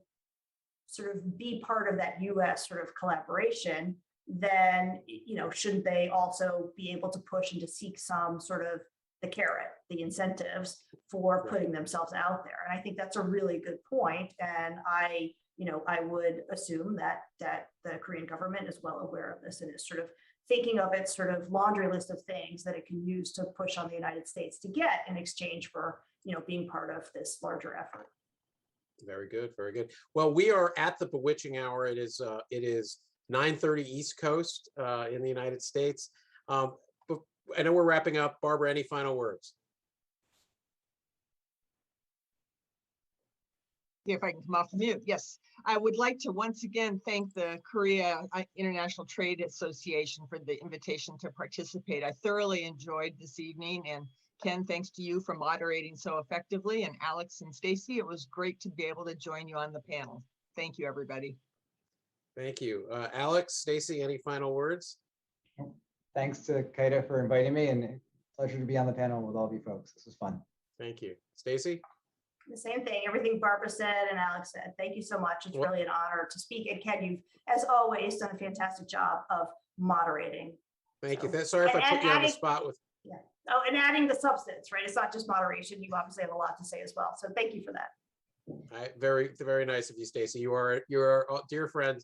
sort of be part of that US sort of collaboration, then, shouldn't they also be able to push and to seek some sort of the carrot, the incentives for putting themselves out there? And I think that's a really good point. And I would assume that the Korean government is well aware of this and is sort of thinking of its sort of laundry list of things that it can use to push on the United States to get in exchange for, being part of this larger effort. Very good, very good. Well, we are at the bewitching hour. It is 9:30 East Coast in the United States. But I know we're wrapping up. Barbara, any final words? See if I can come off mute. Yes, I would like to once again thank the Korea International Trade Association for the invitation to participate. I thoroughly enjoyed this evening, and Ken, thanks to you for moderating so effectively, and Alex and Stacy, it was great to be able to join you on the panel. Thank you, everybody. Thank you. Alex, Stacy, any final words? Thanks to Kaida for inviting me, and pleasure to be on the panel with all of you folks. This was fun. Thank you. Stacy? The same thing, everything Barbara said and Alex said. Thank you so much. It's Well- really an honor to speak. And Ken, you've, as always, done a fantastic job of moderating. Thank you. So- Sorry if I and put you on the adding- spot with, Oh, and adding the substance, right? It's not just moderation. You obviously have a lot to say as well. So thank you for that. very, very nice of you, Stacy. You are a dear friend.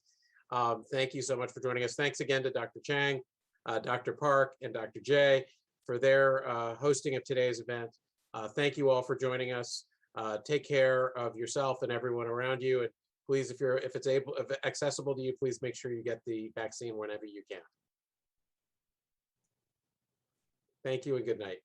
Thank you so much for joining us. Thanks again to Dr. Chang, Dr. Park, and Dr. Jay for their hosting of today's event. Thank you all for joining us. Take care of yourself and everyone around you. And please, if it's accessible to you, please make sure you get the vaccine whenever you can. Thank you and good night.